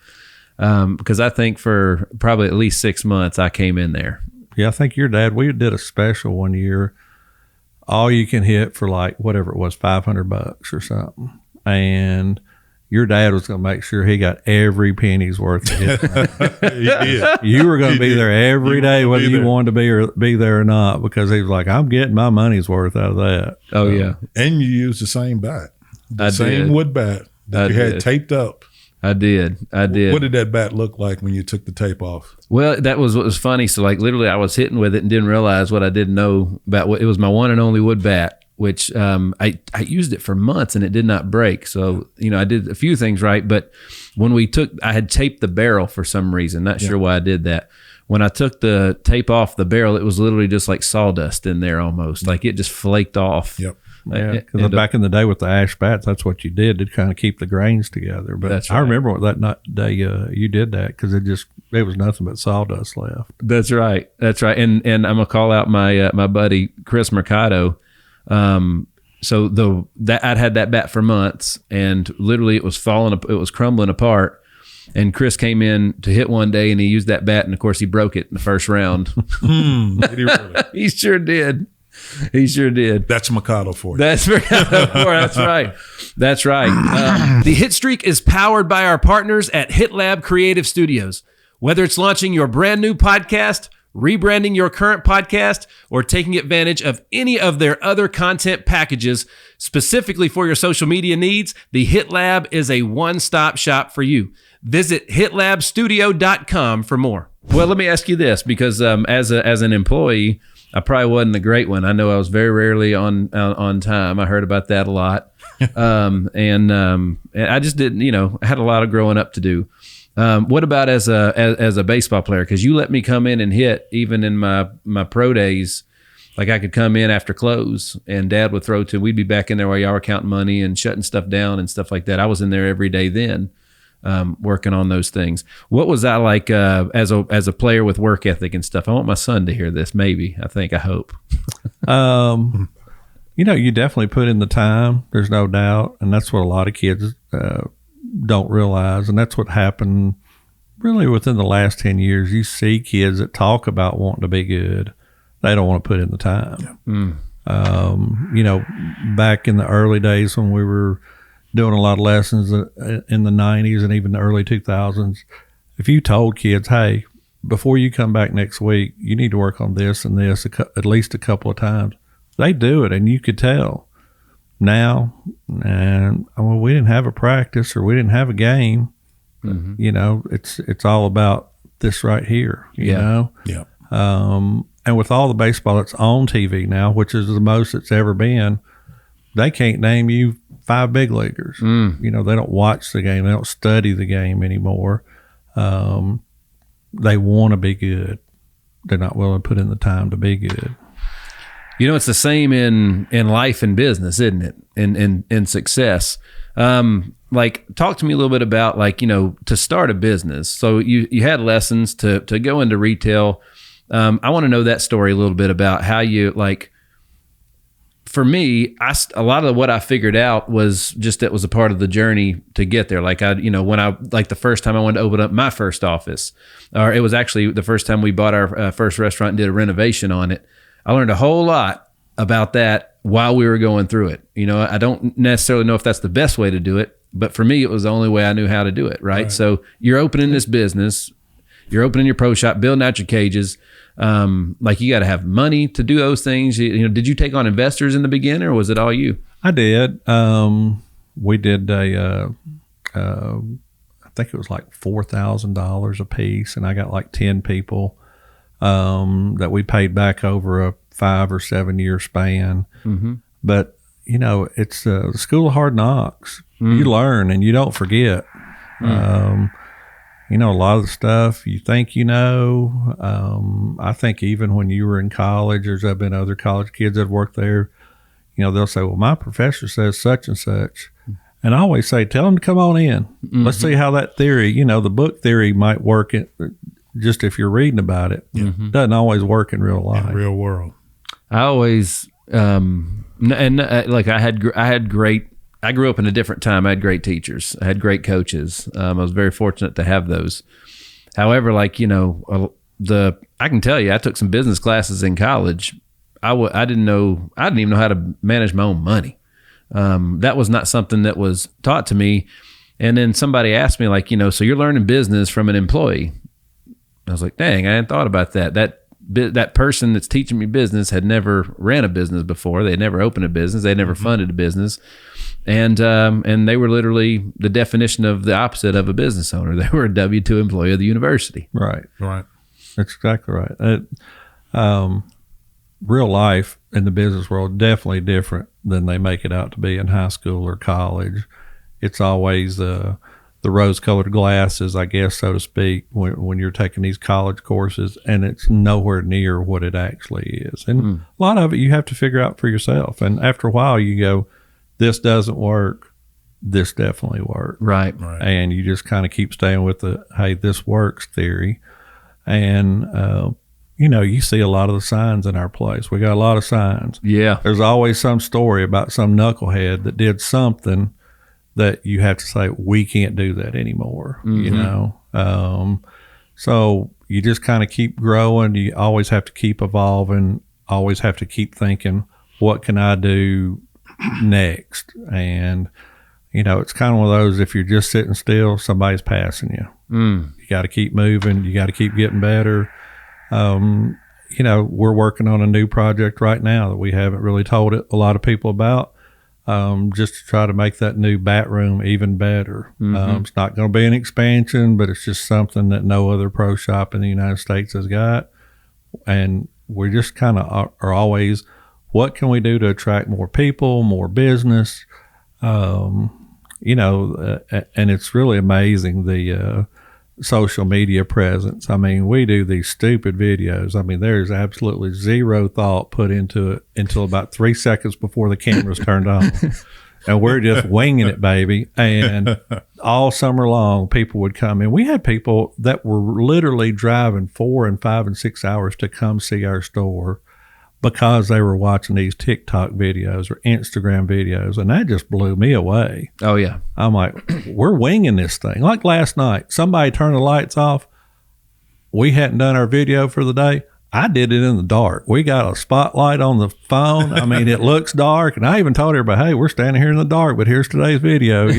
Because I think for probably at least 6 months I came in there. Yeah, I think your dad, we did a special one year, all you can hit for like whatever it was, $500 or something. And your dad was going to make sure he got every penny's worth of hit. He did. You were going to be there every day, whether you wanted to be there or not, because he was like, I'm getting my money's worth out of that. Oh, yeah. And you used the same bat. I Same did. wood bat that you had taped up. I did. What did that bat look like when you took the tape off? Well, that was what was funny. So, like, literally, I was hitting with it and didn't realize what I didn't know about. It was my one and only wood bat. which I used it for months and it did not break. So, I did a few things right. But when I had taped the barrel for some reason, not sure why I did that. When I took the tape off the barrel, it was literally just like sawdust in there almost. Like it just flaked off. Yep. Yeah, because back in the day with the ash bats, that's what you did to kind of keep the grains together. But that's right. I remember that day you did that because it was nothing but sawdust left. That's right. And I'm gonna call out my my buddy Chris Mercado. So I'd had that bat for months, and literally it was crumbling apart. And Chris came in to hit one day, and he used that bat, and of course he broke it in the first round. Did he really? He sure did. He sure did. That's Mikado for you. That's right. That's right. The Hit Streak is powered by our partners at HitLab Creative Studios. Whether it's launching your brand new podcast, rebranding your current podcast, or taking advantage of any of their other content packages specifically for your social media needs, the HitLab is a one-stop shop for you. Visit hitlabstudio.com for more. Well, let me ask you this, because as an employee, I probably wasn't a great one. I know I was very rarely on time. I heard about that a lot. And I just didn't, I had a lot of growing up to do. What about as a baseball player? Because you let me come in and hit even in my pro days. Like I could come in after close and Dad would throw to. We'd be back in there while y'all were counting money and shutting stuff down and stuff like that. I was in there every day then, working on those things. What was that like as a player with work ethic and stuff? I want my son to hear this. Maybe I hope. You definitely put in the time. There's no doubt, and that's what a lot of kids don't realize, and that's what happened really within the last 10 years. You see kids that talk about wanting to be good. They don't want to put in the time. Yeah. Back in the early days when we were doing a lot of lessons in the 90s and even the early 2000s, if you told kids, hey, before you come back next week, you need to work on this and this at least a couple of times, they do it, and you could tell. Now, we didn't have a practice or we didn't have a game. Mm-hmm. It's all about this right here. You know. Yeah. And with all the baseball that's on TV now, which is the most it's ever been, they can't name you 5 big leaguers. They don't watch the game. They don't study the game anymore. They want to be good. They're not willing to put in the time to be good. It's the same in life and business, isn't it? In success. Talk to me a little bit about to start a business. So you had lessons to go into retail. I want to know that story a little bit about how you for me, a lot of what I figured out was just that was a part of the journey to get there. When I the first time I wanted to open up my first office, or it was actually the first time we bought our first restaurant and did a renovation on it. I learned a whole lot about that while we were going through it. I don't necessarily know if that's the best way to do it, but for me, it was the only way I knew how to do it. Right. So you're opening this business, you're opening your pro shop, building out your cages. You got to have money to do those things. Did you take on investors in the beginning, or was it all you? I did. We did I think it was like $4,000 a piece, and I got like 10 people that we paid back over a 5 or 7 year span. Mm-hmm. But it's the school of hard knocks. You learn and you don't forget. A lot of the stuff you think I think even when you were in college, there's been other college kids that work there, they'll say, well, my professor says such and such. And I always say, tell them to come on in. Mm-hmm. Let's see how that theory, the book theory might work just if you're reading about it. Mm-hmm. Doesn't always work in real life. In the real world. I always, I grew up in a different time. I had great teachers. I had great coaches. I was very fortunate to have those. However, I can tell you, I took some business classes in college. I didn't even know how to manage my own money. That was not something that was taught to me. And then somebody asked me, so you're learning business from an employee. I was like, dang, I hadn't thought about that. That person that's teaching me business had never ran a business before. They had never opened a business. They had never funded a business. And they were literally the definition of the opposite of a business owner. They were a W-2 employee of the university. Right. That's exactly right. Real life, in the business world definitely different than they make it out to be in high school or college. It's always the rose-colored glasses, I guess, so to speak, when you're taking these college courses, and it's nowhere near what it actually is. And a lot of it you have to figure out for yourself. And after a while, you go, this doesn't work. This definitely works. Right. And you just kind of keep staying with the, hey, this works theory. And, you see a lot of the signs in our place. We got a lot of signs. Yeah. There's always some story about some knucklehead that did something that you have to say, we can't do that anymore, So you just kind of keep growing. You always have to keep evolving, always have to keep thinking, what can I do next? And, it's kind of one of those, if you're just sitting still, somebody's passing you. You got to keep moving. You got to keep getting better. We're working on a new project right now that we haven't really told a lot of people about. Just to try to make that new bat room even better. It's not going to be an expansion, but it's just something that no other pro shop in the United States has got. And we're just kind of are always, what can we do to attract more people, more business? And it's really amazing, the social media presence. I mean, we do these stupid videos. I mean, there's absolutely zero thought put into it until about 3 seconds before the camera's turned on. And we're just winging it, baby. And all summer long, people would come in. We had people that were literally driving 4 and 5 and 6 hours to come see our store because they were watching these TikTok videos or Instagram videos, and that just blew me away. Oh, yeah. I'm like, we're winging this thing. Like last night, somebody turned the lights off. We hadn't done our video for the day. I did it in the dark. We got a spotlight on the phone. I mean, it looks dark, and I even told everybody, hey, we're standing here in the dark, but here's today's video, We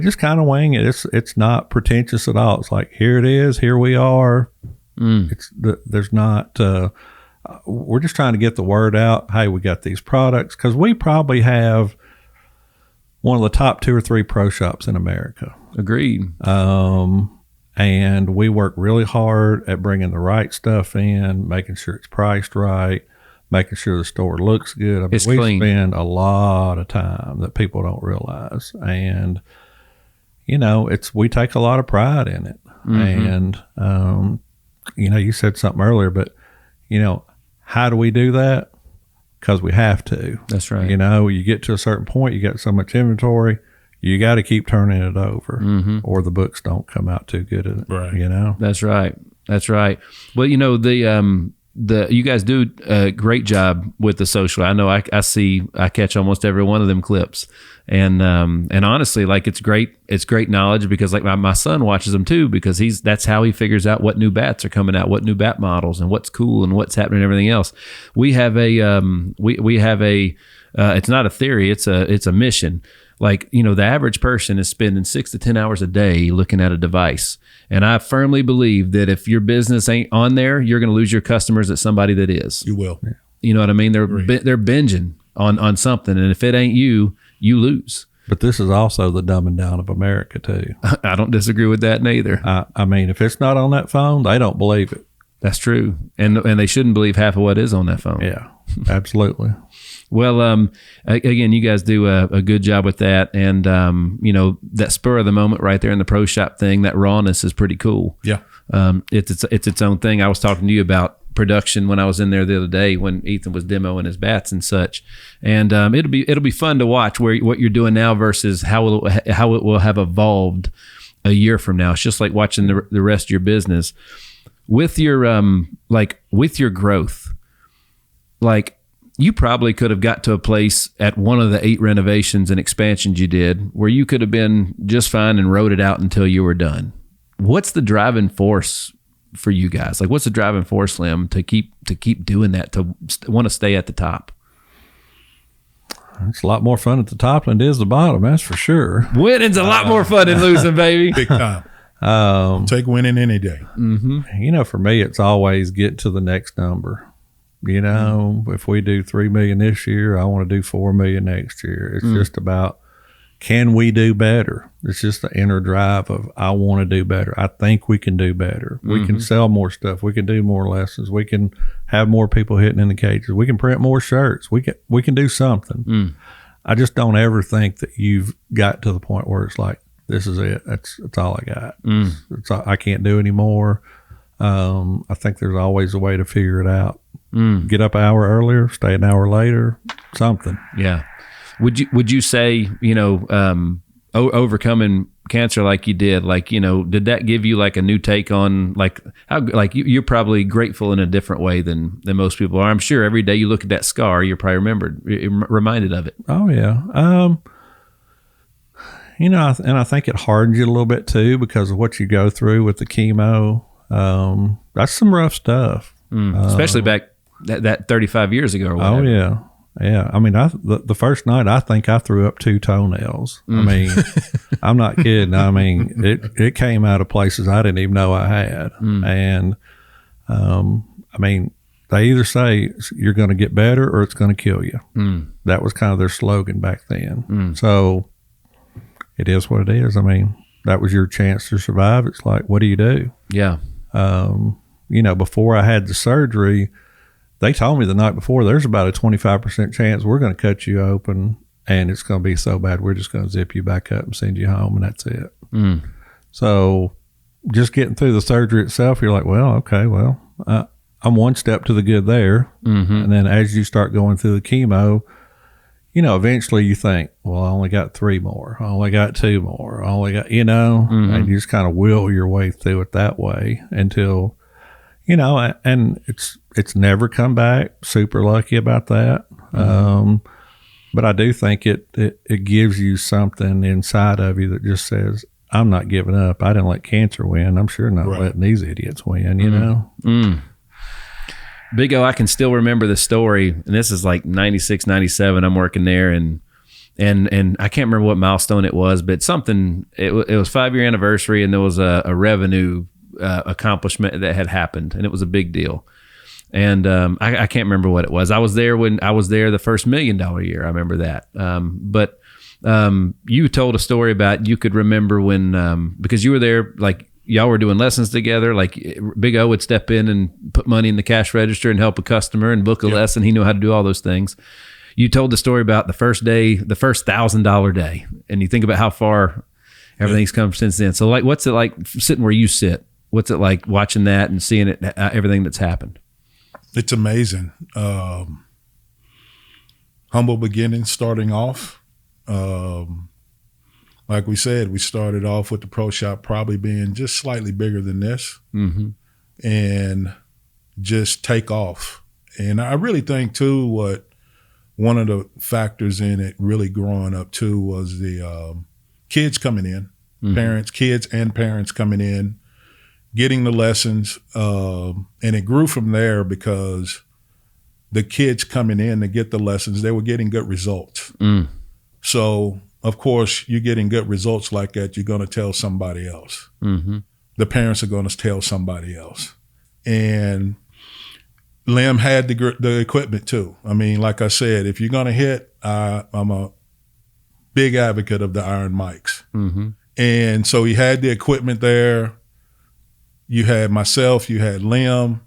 just kind of wing it. It's not pretentious at all. It's like, here it is, here we are. There's not... we're just trying to get the word out. Hey, we got these products, because we probably have one of the top 2 or 3 pro shops in America. Agreed. And we work really hard at bringing the right stuff in, making sure it's priced right, making sure the store looks good. I mean, it's we clean. spend a lot of time that people don't realize. And, we take a lot of pride in it. And, you said something earlier, but, how do we do that? Because we have to. That's right. You get to a certain point, you got so much inventory, you got to keep turning it over, or the books don't come out too good at it. Right. That's right. That's right. Well, you guys do a great job with the social. I know I catch almost every one of them clips, and honestly, like, it's great knowledge, because like my son watches them too, because that's how he figures out what new bats are coming out, what new bat models, and what's cool and what's happening and everything else. We have it's not a theory, it's a mission. Like, the average person is spending 6 to 10 hours a day looking at a device. And I firmly believe that if your business ain't on there, you're going to lose your customers at somebody that is. You will. You know what I mean? They're binging on something. And if it ain't you, you lose. But this is also the dumbing down of America too. I don't disagree with that neither. I mean, if it's not on that phone, they don't believe it. That's true. And they shouldn't believe half of what is on that phone. Yeah, absolutely. Well, again, you guys do a good job with that. And, that spur of the moment right there in the pro shop thing, that rawness is pretty cool. Yeah. It's its own thing. I was talking to you about production when I was in there the other day when Ethan was demoing his bats and such. And it'll be fun to watch what you're doing now versus how it will have evolved a year from now. It's just like watching the rest of your business with your with your growth. Like, you probably could have got to a place at one of the 8 renovations and expansions you did where you could have been just fine and rode it out until you were done. What's the driving force for you guys? Like, what's the driving force, Lem, to keep doing that, to want to stay at the top? It's a lot more fun at the top than it is the bottom, that's for sure. Winning's a lot more fun than losing, baby. Big time. Take winning any day. For me, it's always get to the next number. If we do $3 million this year, I want to do $4 million next year. It's just about can we do better? It's just the inner drive of, I want to do better. I think we can do better. We can sell more stuff. We can do more lessons. We can have more people hitting in the cages. We can print more shirts. We can do something. I just don't ever think that you've got to the point where it's like, this is it. That's all I got. I can't do anymore. I think there's always a way to figure it out. Get up an hour earlier, stay an hour later, something. Yeah. Would you say, overcoming cancer like you did, did that give you like a new take on how you're probably grateful in a different way than most people are? I'm sure every day you look at that scar, you're probably reminded of it. Oh yeah. And I think it hardens you a little bit too because of what you go through with the chemo. That's some rough stuff. Especially back that 35 years ago or whatever. Oh yeah. Yeah. I mean, the first night I think I threw up 2 toenails. I mean, I'm not kidding. I mean, it came out of places I didn't even know I had. And, I mean, they either say you're going to get better or it's going to kill you. That was kind of their slogan back then. So it is what it is. I mean, that was your chance to survive. It's like, what do you do? Yeah. Before I had the surgery, they told me the night before, there's about a 25% chance we're going to cut you open and it's going to be so bad, we're just going to zip you back up and send you home, and that's it. So just getting through the surgery itself, you're like, well, okay, I'm one step to the good there. And then as you start going through the chemo, eventually you think, well, I only got 3 more. I only got 2 more. I only got, and you just kind of will your way through it that way until, and it's never come back. Super lucky about that. But I do think it gives you something inside of you that just says, I'm not giving up. I didn't let cancer win. I'm sure not letting these idiots win, Big O, I can still remember the story, and this is like 96, 97. I'm working there, and I can't remember what milestone it was, but something. It was 5-year anniversary, and there was a revenue accomplishment that had happened, and it was a big deal. And I can't remember what it was. I was there when I was there the first $1 million year. I remember that. But you told a story about you could remember when because you were there, like y'all were doing lessons together. Like Big O would step in and put money in the cash register and help a customer and book a lesson. He knew how to do all those things. You told the story about the first day, the first $1,000 day, and you think about how far everything's come since then. So like, what's it like sitting where you sit? What's it like watching that and seeing it, everything that's happened? It's amazing. Humble beginnings starting off. Like we said, we started off with the pro shop probably being just slightly bigger than this and just take off. And I really think too, what one of the factors in it really growing up too was the kids coming in, kids and parents coming in, getting the lessons. And it grew from there because the kids coming in to get the lessons, they were getting good results. So of course, you're getting good results like that, you're going to tell somebody else. The parents are going to tell somebody else. And Lem had the equipment too. I mean, like I said, if you're going to hit, I'm a big advocate of the iron mics. And so he had the equipment there. You had myself, you had Lem,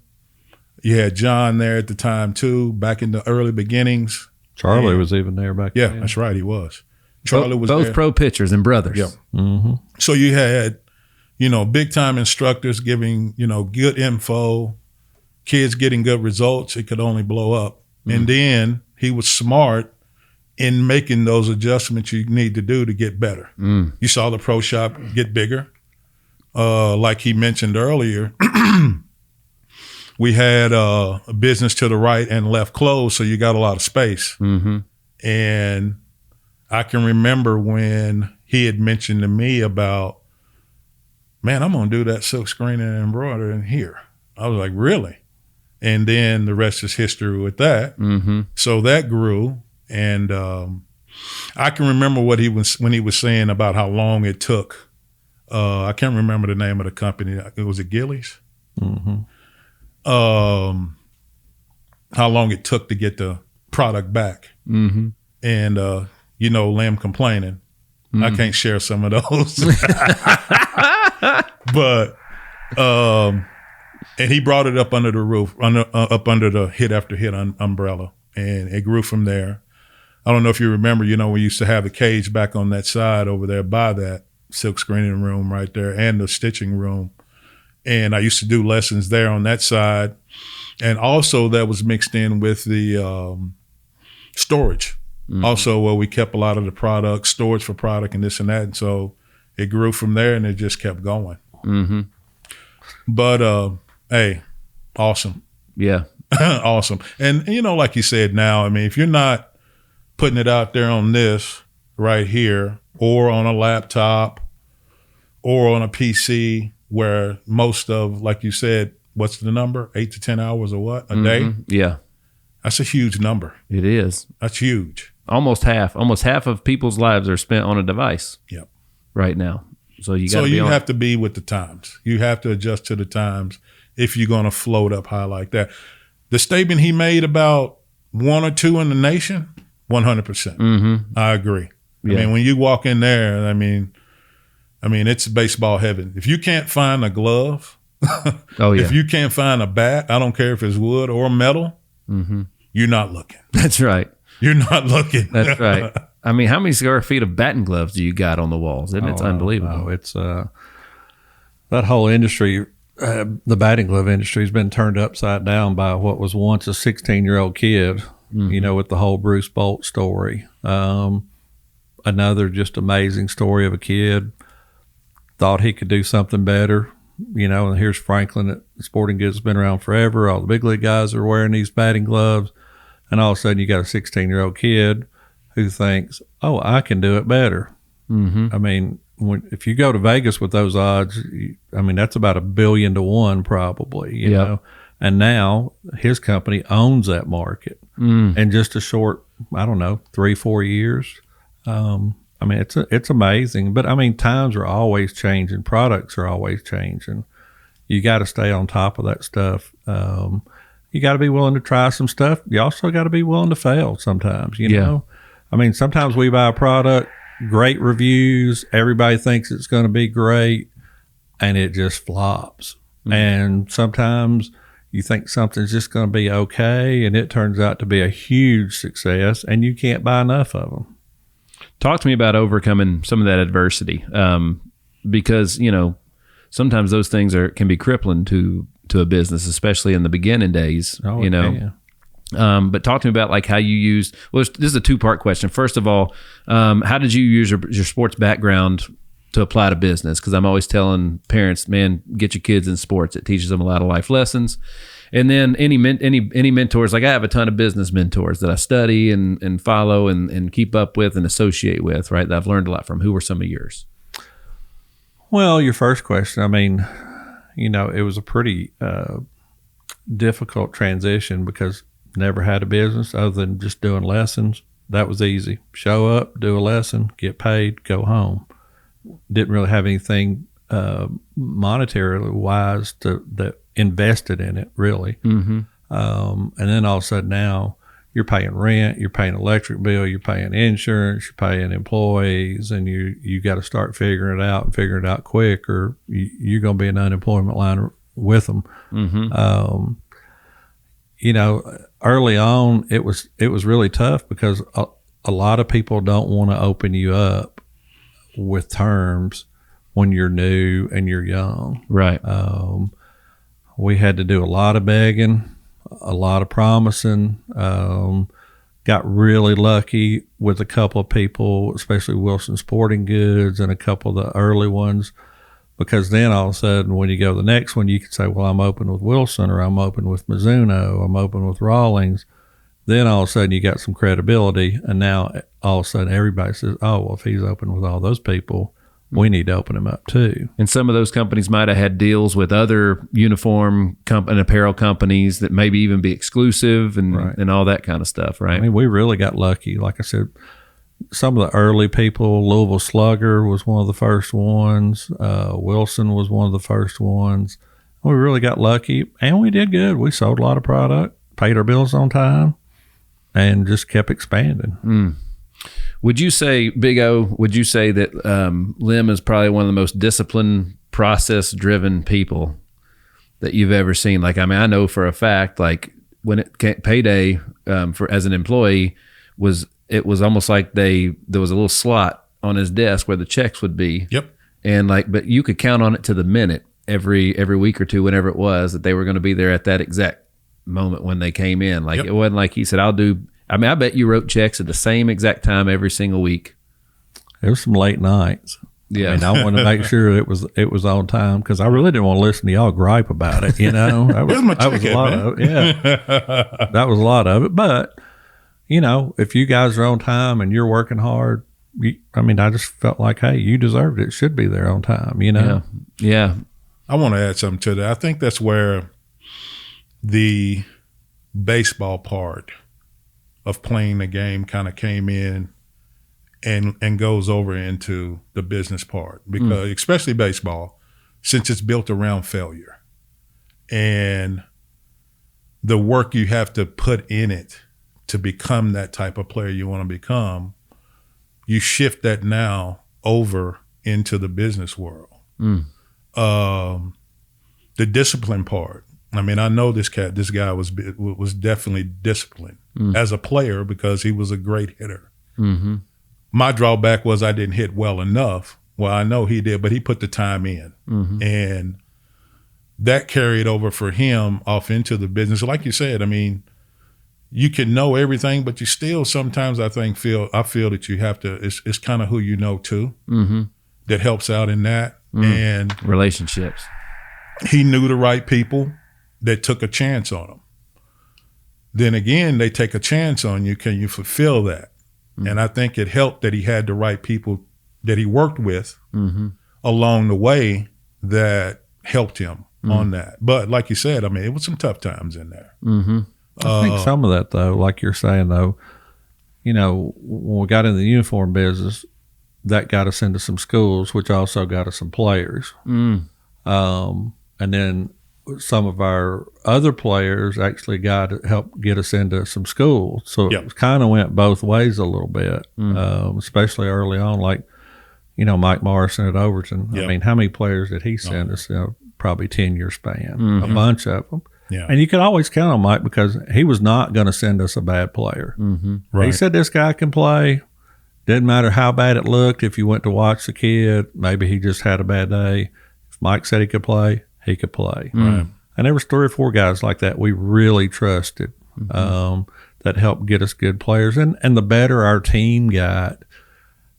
you had John there at the time too, back in the early beginnings. Charlie was even there back then. Yeah, that's right, he was. Charlie was both there. pro pitchers and brothers. Yeah. So you had, big time instructors giving, good info, kids getting good results. It could only blow up. And then he was smart in making those adjustments you need to do to get better. You saw the pro shop get bigger. Like he mentioned earlier, we had a business to the right and left closed, so you got a lot of space. And I can remember when he had mentioned to me about, man, I'm going to do that silk screen and embroidery in here. I was like, really? And then the rest is history with that. So that grew. And I can remember when he was saying about how long it took. I can't remember the name of the company. It was Gillies. How long it took to get the product back. And, Lem complaining. I can't share some of those. But and he brought it up under the roof, up under the hit after hit umbrella, and it grew from there. I don't know if you remember, we used to have the cage back on that side over there by that silk screening room right there and the stitching room. And I used to do lessons there on that side. And also that was mixed in with the storage. Mm-hmm. Also, where we kept a lot of the product, storage for product and this and that. And so it grew from there and it just kept going. Mm-hmm. But, hey, awesome. Yeah. Awesome. And, like you said now, I mean, if you're not putting it out there on this right here or on a laptop or on a PC where most of, like you said, what's the number? 8 to 10 hours or what? A day? Yeah. That's a huge number. It is. That's huge. Almost half of people's lives are spent on a device. Yep. Right now. So you have to be with the times. You have to adjust to the times if you're going to float up high like that. The statement he made about one or two in the nation, 100%. Mm-hmm. I agree. Yeah. I mean, when you walk in there, I mean, it's baseball heaven. If you can't find a glove, if you can't find a bat, I don't care if it's wood or metal, you're not looking. That's right. You're not looking. That's right. I mean, how many square feet of batting gloves do you got on the walls? It's unbelievable. It's that whole industry, the batting glove industry has been turned upside down by what was once a 16-year-old kid, with the whole Bruce Bolt story. Another just amazing story of a kid, thought he could do something better, and here's Franklin at Sporting Goods, been around forever. All the big league guys are wearing these batting gloves. And all of a sudden you got a 16-year-old kid who thinks, oh, I can do it better. Mm-hmm. I mean, if you go to Vegas with those odds, that's about $1 billion to 1 probably, you know. And now his company owns that market in just a short, 3-4 years. It's amazing. But, times are always changing. Products are always changing. You got to stay on top of that stuff. You got to be willing to try some stuff. You also got to be willing to fail sometimes, you know. Sometimes we buy a product, great reviews, everybody thinks it's going to be great, and it just flops. Mm-hmm. And sometimes you think something's just going to be okay, and it turns out to be a huge success, and you can't buy enough of them. Talk to me about overcoming some of that adversity, because, sometimes those things can be crippling to a business, especially in the beginning days, But talk to me about like how you used, this is a 2-part question. First of all, how did you use your sports background to apply to business? Because I'm always telling parents, man, get your kids in sports. It teaches them a lot of life lessons. And then any mentors, like I have a ton of business mentors that I study and follow and keep up with and associate with, right? That I've learned a lot from. Who were some of yours? Well, your first question, it was a pretty difficult transition because never had a business other than just doing lessons. That was easy. Show up, do a lesson, get paid, go home. Didn't really have anything monetarily wise that invested in it, really. Mm-hmm. And then all of a sudden now you're paying rent, you're paying electric bill, you're paying insurance, you're paying employees, and you got to start figuring it out quick, or you're going to be in unemployment line with them. Mm-hmm. Early on it was really tough because a lot of people don't want to open you up with terms when you're new and you're young. Right. We had to do a lot of begging, a lot of promising. Got really lucky with a couple of people, especially Wilson Sporting Goods and a couple of the early ones, because then all of a sudden when you go to the next one, you can say, well, I'm open with Wilson, or I'm open with Mizuno, I'm open with Rawlings. Then all of a sudden you got some credibility, and now all of a sudden everybody says, oh, well, if he's open with all those people, we need to open him up too. And some of those companies might have had deals with other uniform and apparel companies that maybe even be exclusive and all that kind of stuff, right? We really got lucky. Like I said, some of the early people, Louisville Slugger was one of the first ones. Wilson was one of the first ones. We really got lucky, and we did good. We sold a lot of product, paid our bills on time, and just kept expanding. Would you say, Big O, would you say that Lem is probably one of the most disciplined, process-driven people that you've ever seen? Like, I mean, I know for a fact, like when payday for as an employee it was almost like there was a little slot on his desk where the checks would be. Yep. And but you could count on it to the minute every week or two, whenever it was, that they were going to be there at that exact moment when they came in. Like, It wasn't like he said, I bet you wrote checks at the same exact time every singleweek. There was some late nights. Yeah. I mean, I wanted to make sure it was on time because I really didn't want to listen to y'all gripe about it. That was a lot of it. Yeah. That was a lot of it. But, if you guys are on time and you're working hard, I just felt like, hey, you deserved it. It should be there on time, Yeah. I want to add something to that. I think that's where the baseball part of playing the game kind of came in and goes over into the business part, because especially baseball, since it's built around failure and the work you have to put in it to become that type of player you want to become, you shift that now over into the business world. The discipline part. I mean, I know this guy was definitely disciplined as a player because he was a great hitter. Mm-hmm. My drawback was I didn't hit well enough. Well, I know he did, but he put the time in. And that carried over for him off into the business. Like you said, I mean, you can know everything, but you still sometimes I feel that you have to, it's kind of who you know too, that helps out in that. And relationships. He knew the right people that took a chance on him. Then again, they take a chance on you. Can you fulfill that? And I think it helped that he had the right people that he worked with along the way that helped him on that. But like you said, I mean, it was some tough times in there. I think some of that, though, like you're saying, though, when we got in the uniform business, that got us into some schools, which also got us some players. And then some of our other players actually helped get us into some schools. So it kind of went both ways a little bit, especially early on, like, Mike Morrison at Overton. I mean, how many players did he send us? Probably 10-year span, a bunch of them. Yeah. And you can always count on Mike because he was not going to send us a bad player. Right. He said, this guy can play. Didn't matter how bad it looked. If you went to watch the kid, maybe he just had a bad day. If Mike said he could play, he could play. Right. And there was 3 or 4 guys like that we really trusted that helped get us good players. And the better our team got,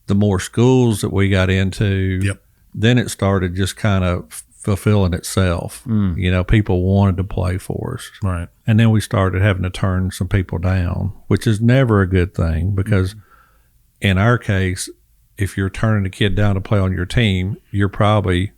the more schools that we got into, then it started just kind of fulfilling itself. People wanted to play for us. Right. And then we started having to turn some people down, which is never a good thing because in our case, if you're turning a kid down to play on your team, you're probably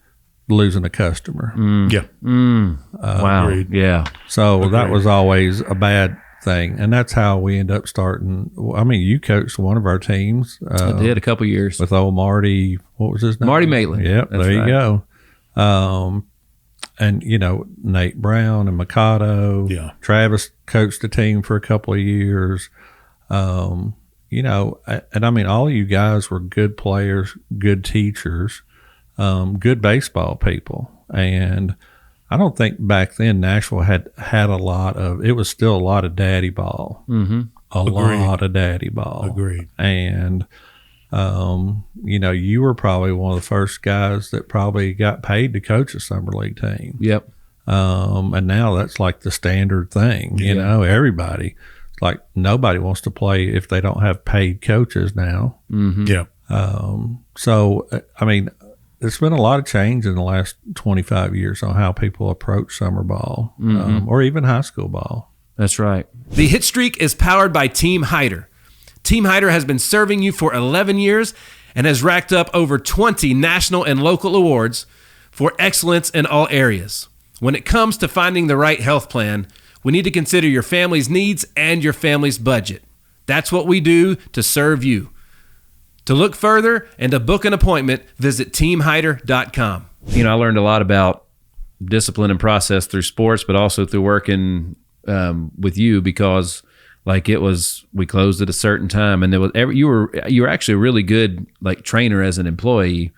losing a customer. Wow. Agreed. Yeah. So that was always a bad thing. And that's how we end up starting. I mean, you coached one of our teams. I did a couple years. With old Marty, what was his name? Marty Maitland. Yep, That's there you right. go. And, Nate Brown and Mikado. Yeah. Travis coached the team for a couple of years. And I mean, all of you guys were good players, good teachers, good baseball people. And I don't think back then Nashville had a lot of, it was still a lot of daddy ball. A lot of daddy ball. Agreed. And, you were probably one of the first guys that probably got paid to coach a summer league team. Yep. And now that's like the standard thing, everybody. Like nobody wants to play if they don't have paid coaches now. Yeah. So, I mean, there's been a lot of change in the last 25 years on how people approach summer ball or even high school ball. That's right. The Hit Streak is powered by Team Hyder. Team Hyder has been serving you for 11 years and has racked up over 20 national and local awards for excellence in all areas. When it comes to finding the right health plan, we need to consider your family's needs and your family's budget. That's what we do to serve you. To look further and to book an appointment, visit teamhyder.com. I learned a lot about discipline and process through sports, but also through working with you because Like we closed at a certain time, and you were actually a really good like trainer as an employee,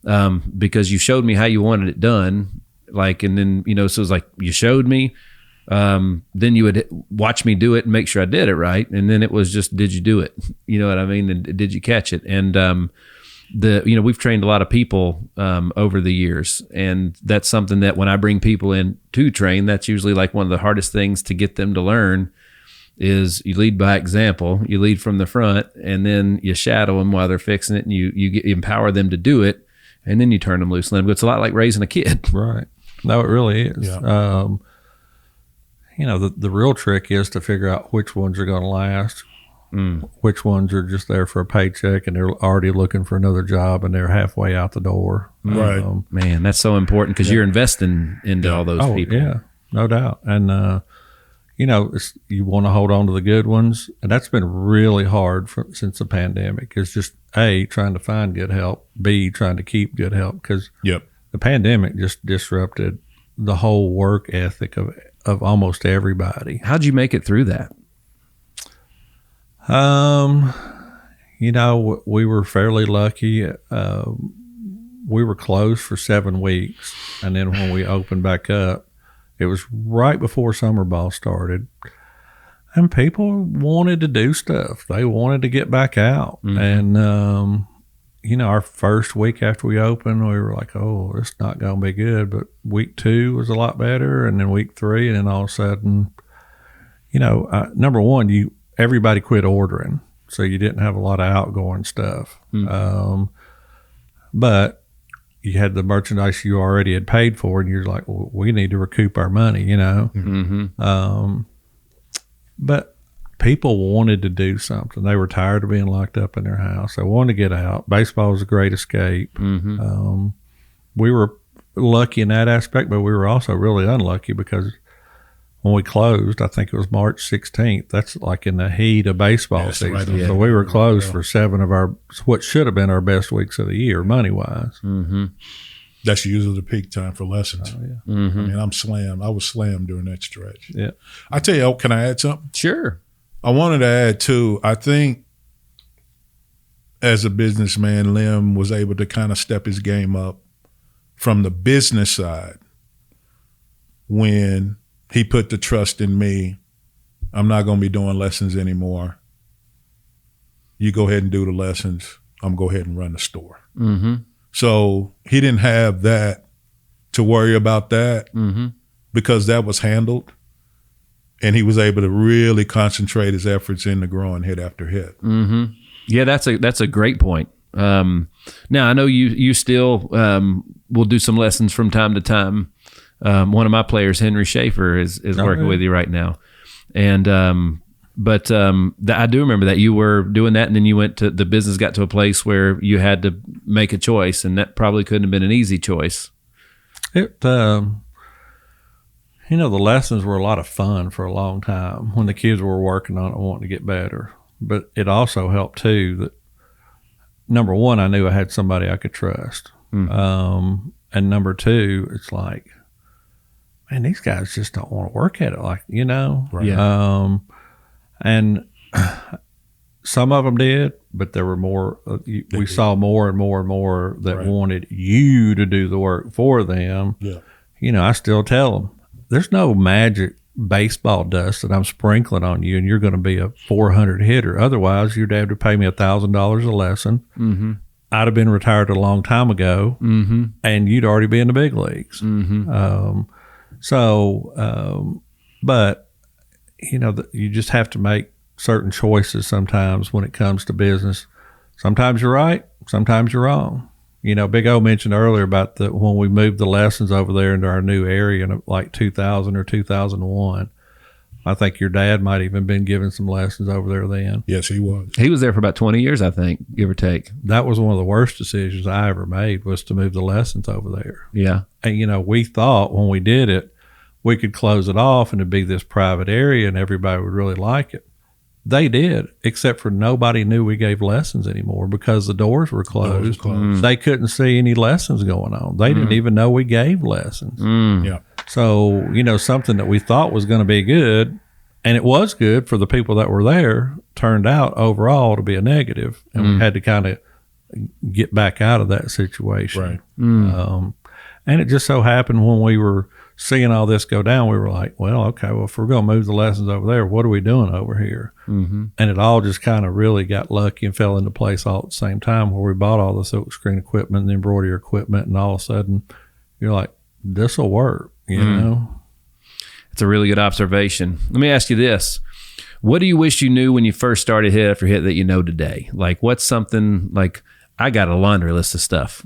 because you showed me how you wanted it done. Like, and then, so it was like, you showed me, then you would watch me do it and make sure I did it right. And then it was just, did you do it? You know what I mean? And did you catch it? And, we've trained a lot of people over the years, and that's something that when I bring people in to train, that's usually like one of the hardest things to get them to learn is you lead by example. You lead from the front, and then you shadow them while they're fixing it, and you empower them to do it, and then you turn them loose. And it's a lot like raising a kid. Right. No, it really is. Yeah. The real trick is to figure out which ones are going to last. Which ones are just there for a paycheck and they're already looking for another job and they're halfway out the door. Right. Man, that's so important because you're investing into all those people. Yeah, no doubt. And, you want to hold on to the good ones. And that's been really hard since the pandemic. It's just, A, trying to find good help, B, trying to keep good help, because the pandemic just disrupted the whole work ethic of almost everybody. How'd you make it through that? We were fairly lucky. We were closed for 7 weeks. And then when we opened back up, it was right before summer ball started. And people wanted to do stuff. They wanted to get back out. And, our first week after we opened, we were like, oh, it's not going to be good. But week 2 was a lot better. And then week 3, and then all of a sudden, number one, everybody quit ordering, so you didn't have a lot of outgoing stuff. But you had the merchandise you already had paid for, and you're like, well, we need to recoup our money, But people wanted to do something. They were tired of being locked up in their house. They wanted to get out. Baseball was a great escape. We were lucky in that aspect, but we were also really unlucky because when we closed, I think it was March 16th. That's like in the heat of baseball season. Right. So we were closed for 7 of what should have been our best weeks of the year, money-wise. That's usually the peak time for lessons. I mean, I was slammed during that stretch. Yeah. I tell you, can I add something? Sure. I wanted to add, too, I think as a businessman, Lem was able to kind of step his game up from the business side when he put the trust in me. I'm not going to be doing lessons anymore. You go ahead and do the lessons. I'm going to go ahead and run the store. So he didn't have that to worry about that because that was handled. And he was able to really concentrate his efforts into growing hit after hit. Yeah, that's a great point. Now, I know you still will do some lessons from time to time. One of my players, Henry Schaefer, is working with you right now. And I do remember that you were doing that, and then the business got to a place where you had to make a choice, and that probably couldn't have been an easy choice. The lessons were a lot of fun for a long time when the kids were working on it and wanting to get better. But it also helped, too, that, number one, I knew I had somebody I could trust. And number 2, it's like, man, these guys just don't want to work at it, Right. Yeah. And some of them did, but there were more. We saw more and more and more that wanted you to do the work for them. Yeah. I still tell them, there's no magic baseball dust that I'm sprinkling on you and you're going to be a 400 hitter. Otherwise, you'd have to pay me $1,000 a lesson. I'd have been retired a long time ago, and you'd already be in the big leagues. But you just have to make certain choices sometimes when it comes to business. Sometimes you're right, sometimes you're wrong. Big O mentioned earlier about when we moved the lessons over there into our new area in like 2000 or 2001. I think your dad might even been giving some lessons over there then. Yes, he was. He was there for about 20 years, I think, give or take. That was one of the worst decisions I ever made, was to move the lessons over there. Yeah. And, we thought when we did it, we could close it off and it'd be this private area and everybody would really like it. They did, except for nobody knew we gave lessons anymore because the doors were closed. They couldn't see any lessons going on. They didn't even know we gave lessons. Yeah. So, something that we thought was going to be good And it was good for the people that were there, turned out overall to be a negative, and we had to kind of get back out of that situation. Right. And it just so happened when we were seeing all this go down, we were like, well, okay, well, if we're going to move the lessons over there, what are we doing over here? Mm-hmm. And it all just kind of really got lucky and fell into place all at the same time, where we bought all the silk screen equipment and the embroidery equipment, and all of a sudden you're like, this will work, you know? It's a really good observation. Let me ask you this. What do you wish you knew when you first started hit after hit that you know today? Like, what's something, like, I got a laundry list of stuff,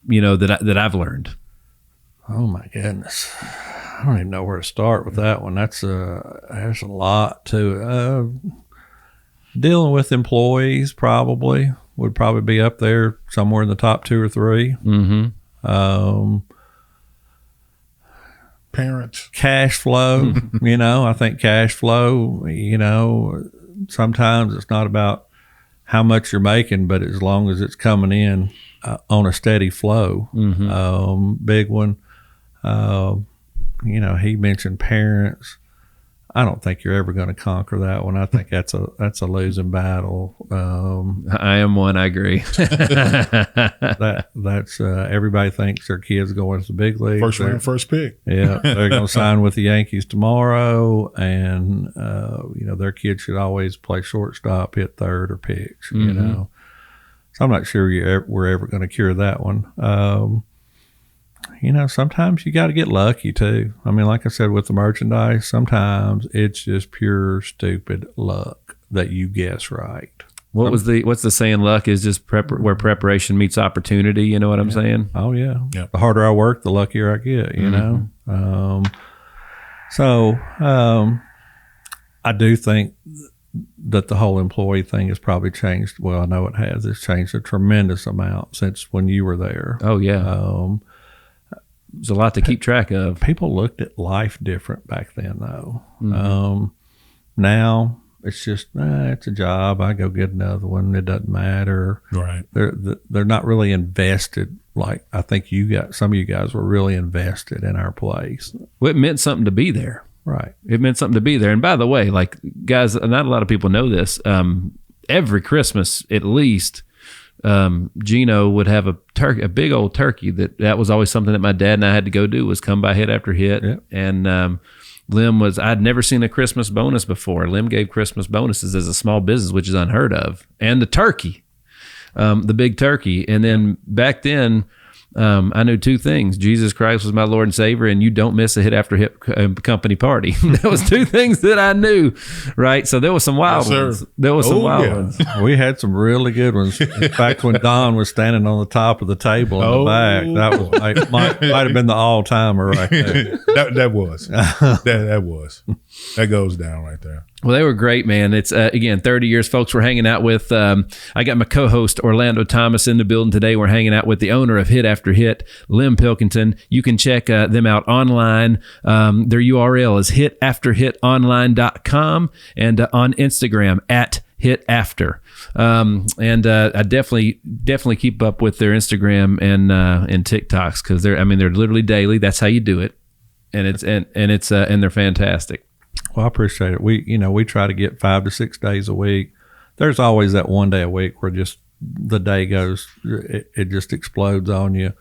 that I've learned. Oh my goodness. I don't even know where to start with that one. There's a lot to it. Dealing with employees would probably be up there somewhere in the top 2 or 3. Mm-hmm. Parents. Cash flow, I think cash flow, sometimes it's not about how much you're making, but as long as it's coming in on a steady flow. Mm-hmm. Big one. He mentioned parents. I don't think you're ever going to conquer that one. I think that's a losing battle. I am one. I agree. That's everybody thinks their kids going to the big league. First round, first pick. Yeah, they're going to sign with the Yankees tomorrow, and their kids should always play shortstop, hit third, or pitch. So I'm not sure we're ever going to cure that one. Sometimes you got to get lucky too. I mean, like I said, with the merchandise, sometimes it's just pure stupid luck that you guess right. What's the saying? Luck is just where preparation meets opportunity. You know what I'm saying? Oh yeah. Yep. The harder I work, the luckier I get. I do think that the whole employee thing has probably changed. Well, I know it has. It's changed a tremendous amount since when you were there. Oh yeah. There's a lot to keep track of. People looked at life different back then, though. Mm-hmm. Now it's just it's a job. I go get another one. It doesn't matter. Right. They're not really invested. Like I think some of you guys were really invested in our place. Well, it meant something to be there. Right. It meant something to be there. And by the way, like guys, not a lot of people know this. Every Christmas, at least. Gino would have a big old turkey that was always something that my dad and I had to go do, was come by hit after hit. Yep. And Lem I'd never seen a Christmas bonus before. Lem gave Christmas bonuses as a small business, which is unheard of. And the turkey, the big turkey. And then back then, I knew 2 things. Jesus Christ was my Lord and Savior, and you don't miss a hit after hit company party. That was 2 things that I knew, right? So there was some wild ones. There was some wild ones. We had some really good ones. In fact, when Don was standing on the top of the table in the back, that was might have been the all-timer right there. that was. That was. That goes down right there. Well, they were great, man. It's, again, 30 years, folks. We're hanging out with, I got my co-host Orlando Thomas in the building today. We're hanging out with the owner of Hit After Hit, Lem Pilkinton. You can check them out online. Their URL is hitafterhitonline.com and on Instagram @hitafter. I definitely keep up with their Instagram and TikToks, because they're literally daily. That's how you do it. And they're fantastic. Well, I appreciate it. We try to get 5 to 6 days a week. There's always that one day a week where just the day goes, it just explodes on you.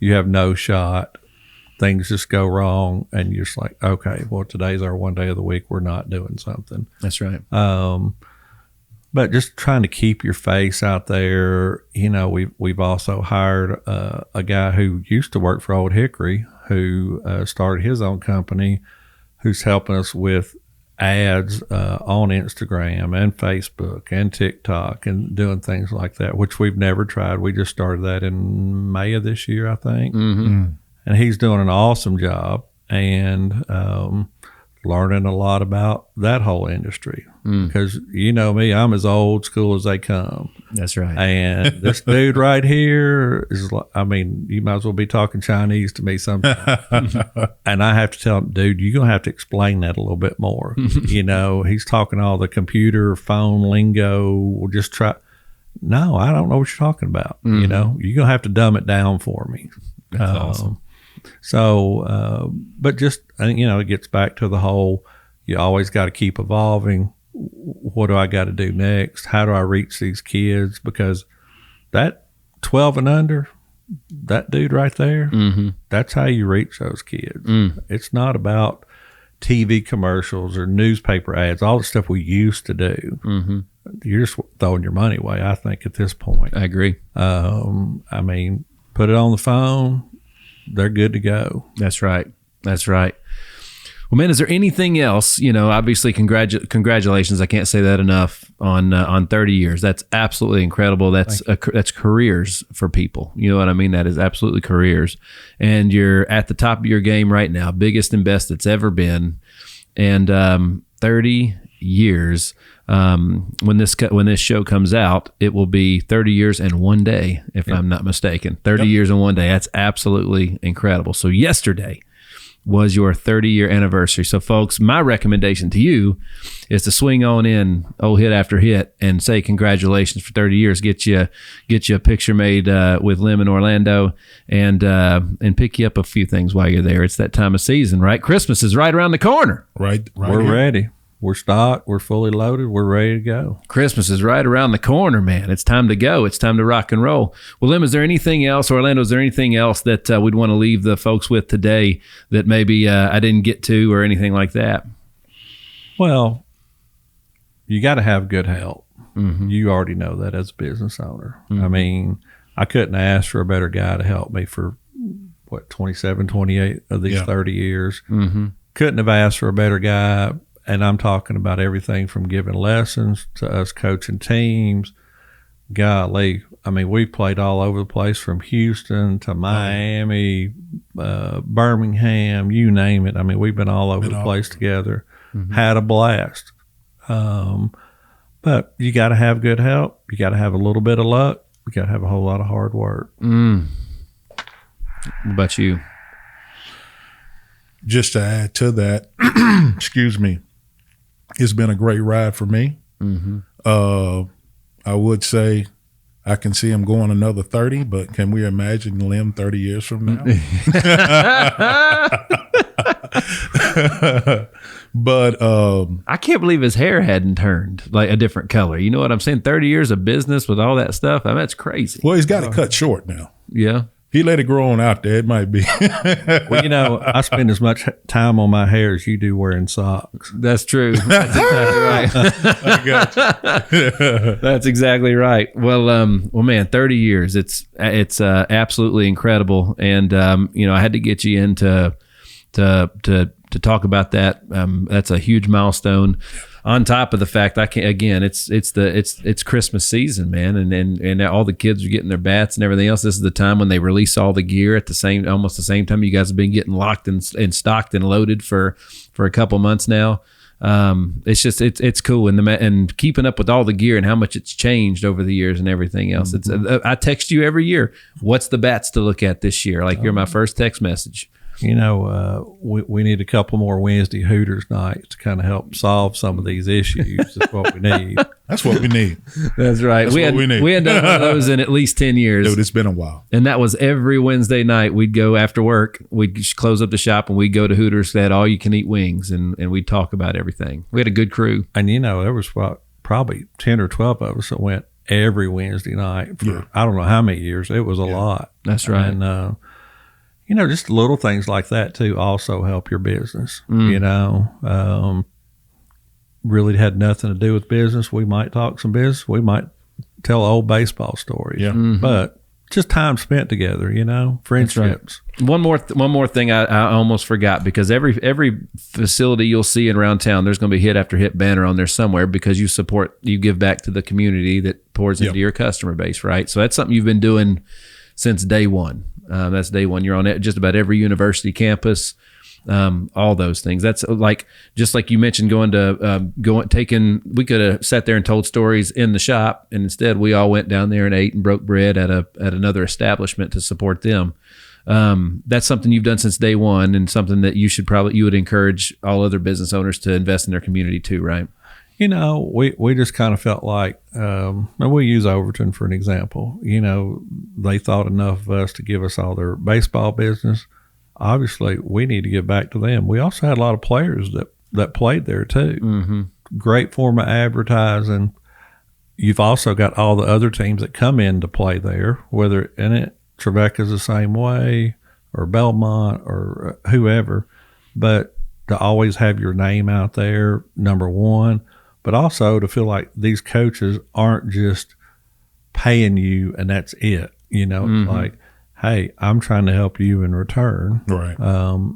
You have no shot. Things just go wrong, and you're just like, okay, well, today's our one day of the week. We're not doing something. That's right. But just trying to keep your face out there. We've also hired a guy who used to work for Old Hickory, who started his own company, who's helping us with ads on Instagram and Facebook and TikTok and doing things like that, which we've never tried. We just started that in May of this year, I think. Mm-hmm. And he's doing an awesome job and learning a lot about that whole industry. Because you know me, I'm as old school as they come. That's right. And this dude right here is, you might as well be talking Chinese to me sometimes. And I have to tell him, dude, you're going to have to explain that a little bit more. He's talking all the computer, phone lingo. We'll just try. No, I don't know what you're talking about. Mm-hmm. You're going to have to dumb it down for me. That's awesome. So, but just, it gets back to the whole, You always got to keep evolving. What do I got to do next? How do I reach these kids? Because that 12 and under, that dude right there, that's how you reach those kids. It's not about TV commercials or newspaper ads, all the stuff we used to do. You're just throwing your money away, I think, at this point. I agree. I mean, put it on the phone, they're good to go. That's right. That's right. Well, man, is there anything else? Obviously, congratulations. I can't say that enough on 30 years. That's absolutely incredible. That's careers for people. You know what I mean? That is absolutely careers. And you're at the top of your game right now, biggest and best it's ever been. And 30 years. When this show comes out, it will be 30 years and one day, if I'm not mistaken. 30 years and one day. That's absolutely incredible. So yesterday was your 30-year anniversary. So, folks, my recommendation to you is to swing on in old hit after hit and say congratulations for 30 years. Get you a picture made with Lem in Orlando and pick you up a few things while you're there. It's that time of season, right? Christmas is right around the corner. Right. We're here. ready. We're stocked. We're fully loaded. We're ready to go. Christmas is right around the corner, man. It's time to go. It's time to rock and roll. Well, Lem, is there anything else, Orlando, is there anything else that we'd want to leave the folks with today that maybe I didn't get to or anything like that? Well, you got to have good help. You already know that as a business owner. I mean, I couldn't ask for a better guy to help me for, 27, 28 of these 30 years. Couldn't have asked for a better guy. And I'm talking about everything from giving lessons to us coaching teams. Golly, I mean, we've played all over the place from Houston to Miami, Birmingham, you name it. I mean, we've been all over the place together, had a blast. But you got to have good help. You got to have a little bit of luck. You got to have a whole lot of hard work. What about you? Just to add to that, excuse me, it's been a great ride for me. I would say I can see him going another 30, but can we imagine Lem 30 years from now? But I can't believe his hair hadn't turned like a different color. You know what I'm saying? 30 years of business with all that stuff. I mean, that's crazy. Well, he's got it cut short now. Yeah. He let it grow on out there. It might be. Well, I spend as much time on my hair as you do wearing socks. That's true. That's exactly right. I got you. That's exactly right. Well, man, 30 years. It's absolutely incredible. And, I had to get you in to talk about that. That's a huge milestone. On top of the fact, it's Christmas season, man, and all the kids are getting their bats and everything else. This is the time when they release all the gear at almost the same time. You guys have been getting locked and stocked and loaded for a couple months now. It's cool, and keeping up with all the gear and how much it's changed over the years and everything else. I text you every year. What's the bats to look at this year? Like, you're my first text message. We need a couple more Wednesday Hooters nights to kind of help solve some of these issues. That's what we need. That's what we need. That's right. We hadn't done one of those in at least 10 years. Dude, it's been a while. And that was every Wednesday night. We'd go after work. We'd close up the shop and we'd go to Hooters. They had all you can eat wings, and we'd talk about everything. We had a good crew. And there was probably 10 or 12 of us that went every Wednesday night for I don't know how many years. It was a lot. That's right. And just little things like that too also help your business. Really had nothing to do with business. We might talk some business. We might tell old baseball stories. Yeah. But just time spent together, friendships. Right. One more thing I almost forgot, because every facility you'll see around town, there's going to be hit after hit banner on there somewhere, because you give back to the community that pours into your customer base, right? So that's something you've been doing since day one. That's day one. You're on just about every university campus, all those things. That's just like you mentioned, we could have sat there and told stories in the shop, and instead we all went down there and ate and broke bread at another establishment to support them. That's something you've done since day one, and something that you would encourage all other business owners to invest in their community too, right? We just kind of felt like, and we use Overton for an example. They thought enough of us to give us all their baseball business. Obviously, we need to give back to them. We also had a lot of players that that played there too. Great form of advertising. You've also got all the other teams that come in to play there, whether in it, Trevecca's the same way, or Belmont, or whoever. But to always have your name out there, number one, but also to feel like these coaches aren't just paying you and that's it. You know, it's like, hey, I'm trying to help you in return. Right.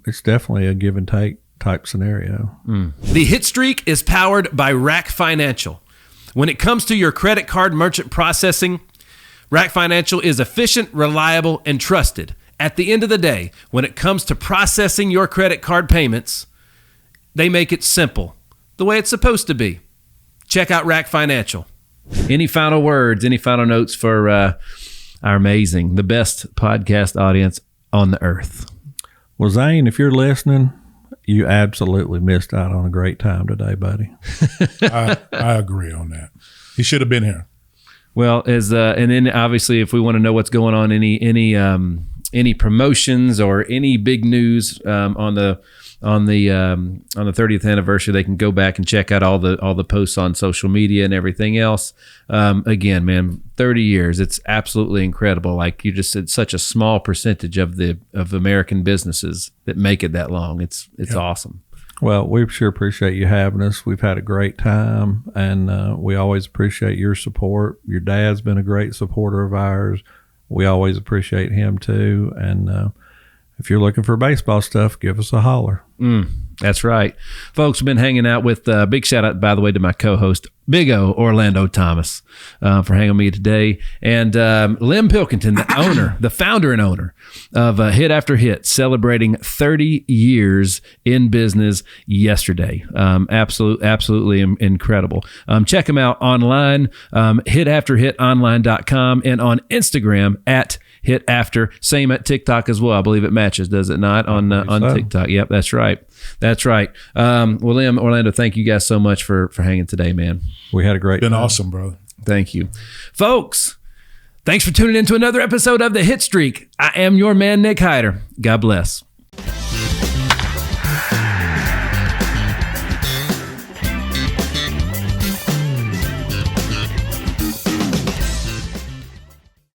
It's definitely a give and take type scenario. The Hit Streak is powered by RAC Financial. When it comes to your credit card merchant processing, RAC Financial is efficient, reliable, and trusted. At the end of the day, when it comes to processing your credit card payments, they make it simple, the way it's supposed to be. Check out RAC Financial. Any final words, any final notes for our amazing, the best podcast audience on the earth? Well, Zane, if you're listening, you absolutely missed out on a great time today, buddy. I agree on that. He should have been here. Well, and then obviously, if we want to know what's going on, any promotions or any big news on the 30th anniversary, they can go back and check out all the posts on social media and everything else. Again, man, 30 years, it's absolutely incredible. Like you just said, such a small percentage of American businesses that make it that long. It's awesome. Well, we sure appreciate you having us. We've had a great time, and we always appreciate your support. Your dad's been a great supporter of ours. We always appreciate him too. And if you're looking for baseball stuff, give us a holler. That's right. Folks, we've been hanging out with big shout out, by the way, to my co-host, Big O Orlando Thomas, for hanging with me today. And Lem Pilkinton, the founder and owner of Hit After Hit, celebrating 30 years in business yesterday. Absolutely incredible. Check him out online, hitafterhitonline.com, and on Instagram at Hit After. Same at TikTok as well. I believe it matches, does it not? On TikTok. Yep, that's right. That's right. Well, Lem, Orlando, thank you guys so much for hanging today, man. We had a great Been time. awesome, brother. Thank you. Folks, thanks for tuning in to another episode of The Hit Streak. I am your man, Nick Hyder. God bless.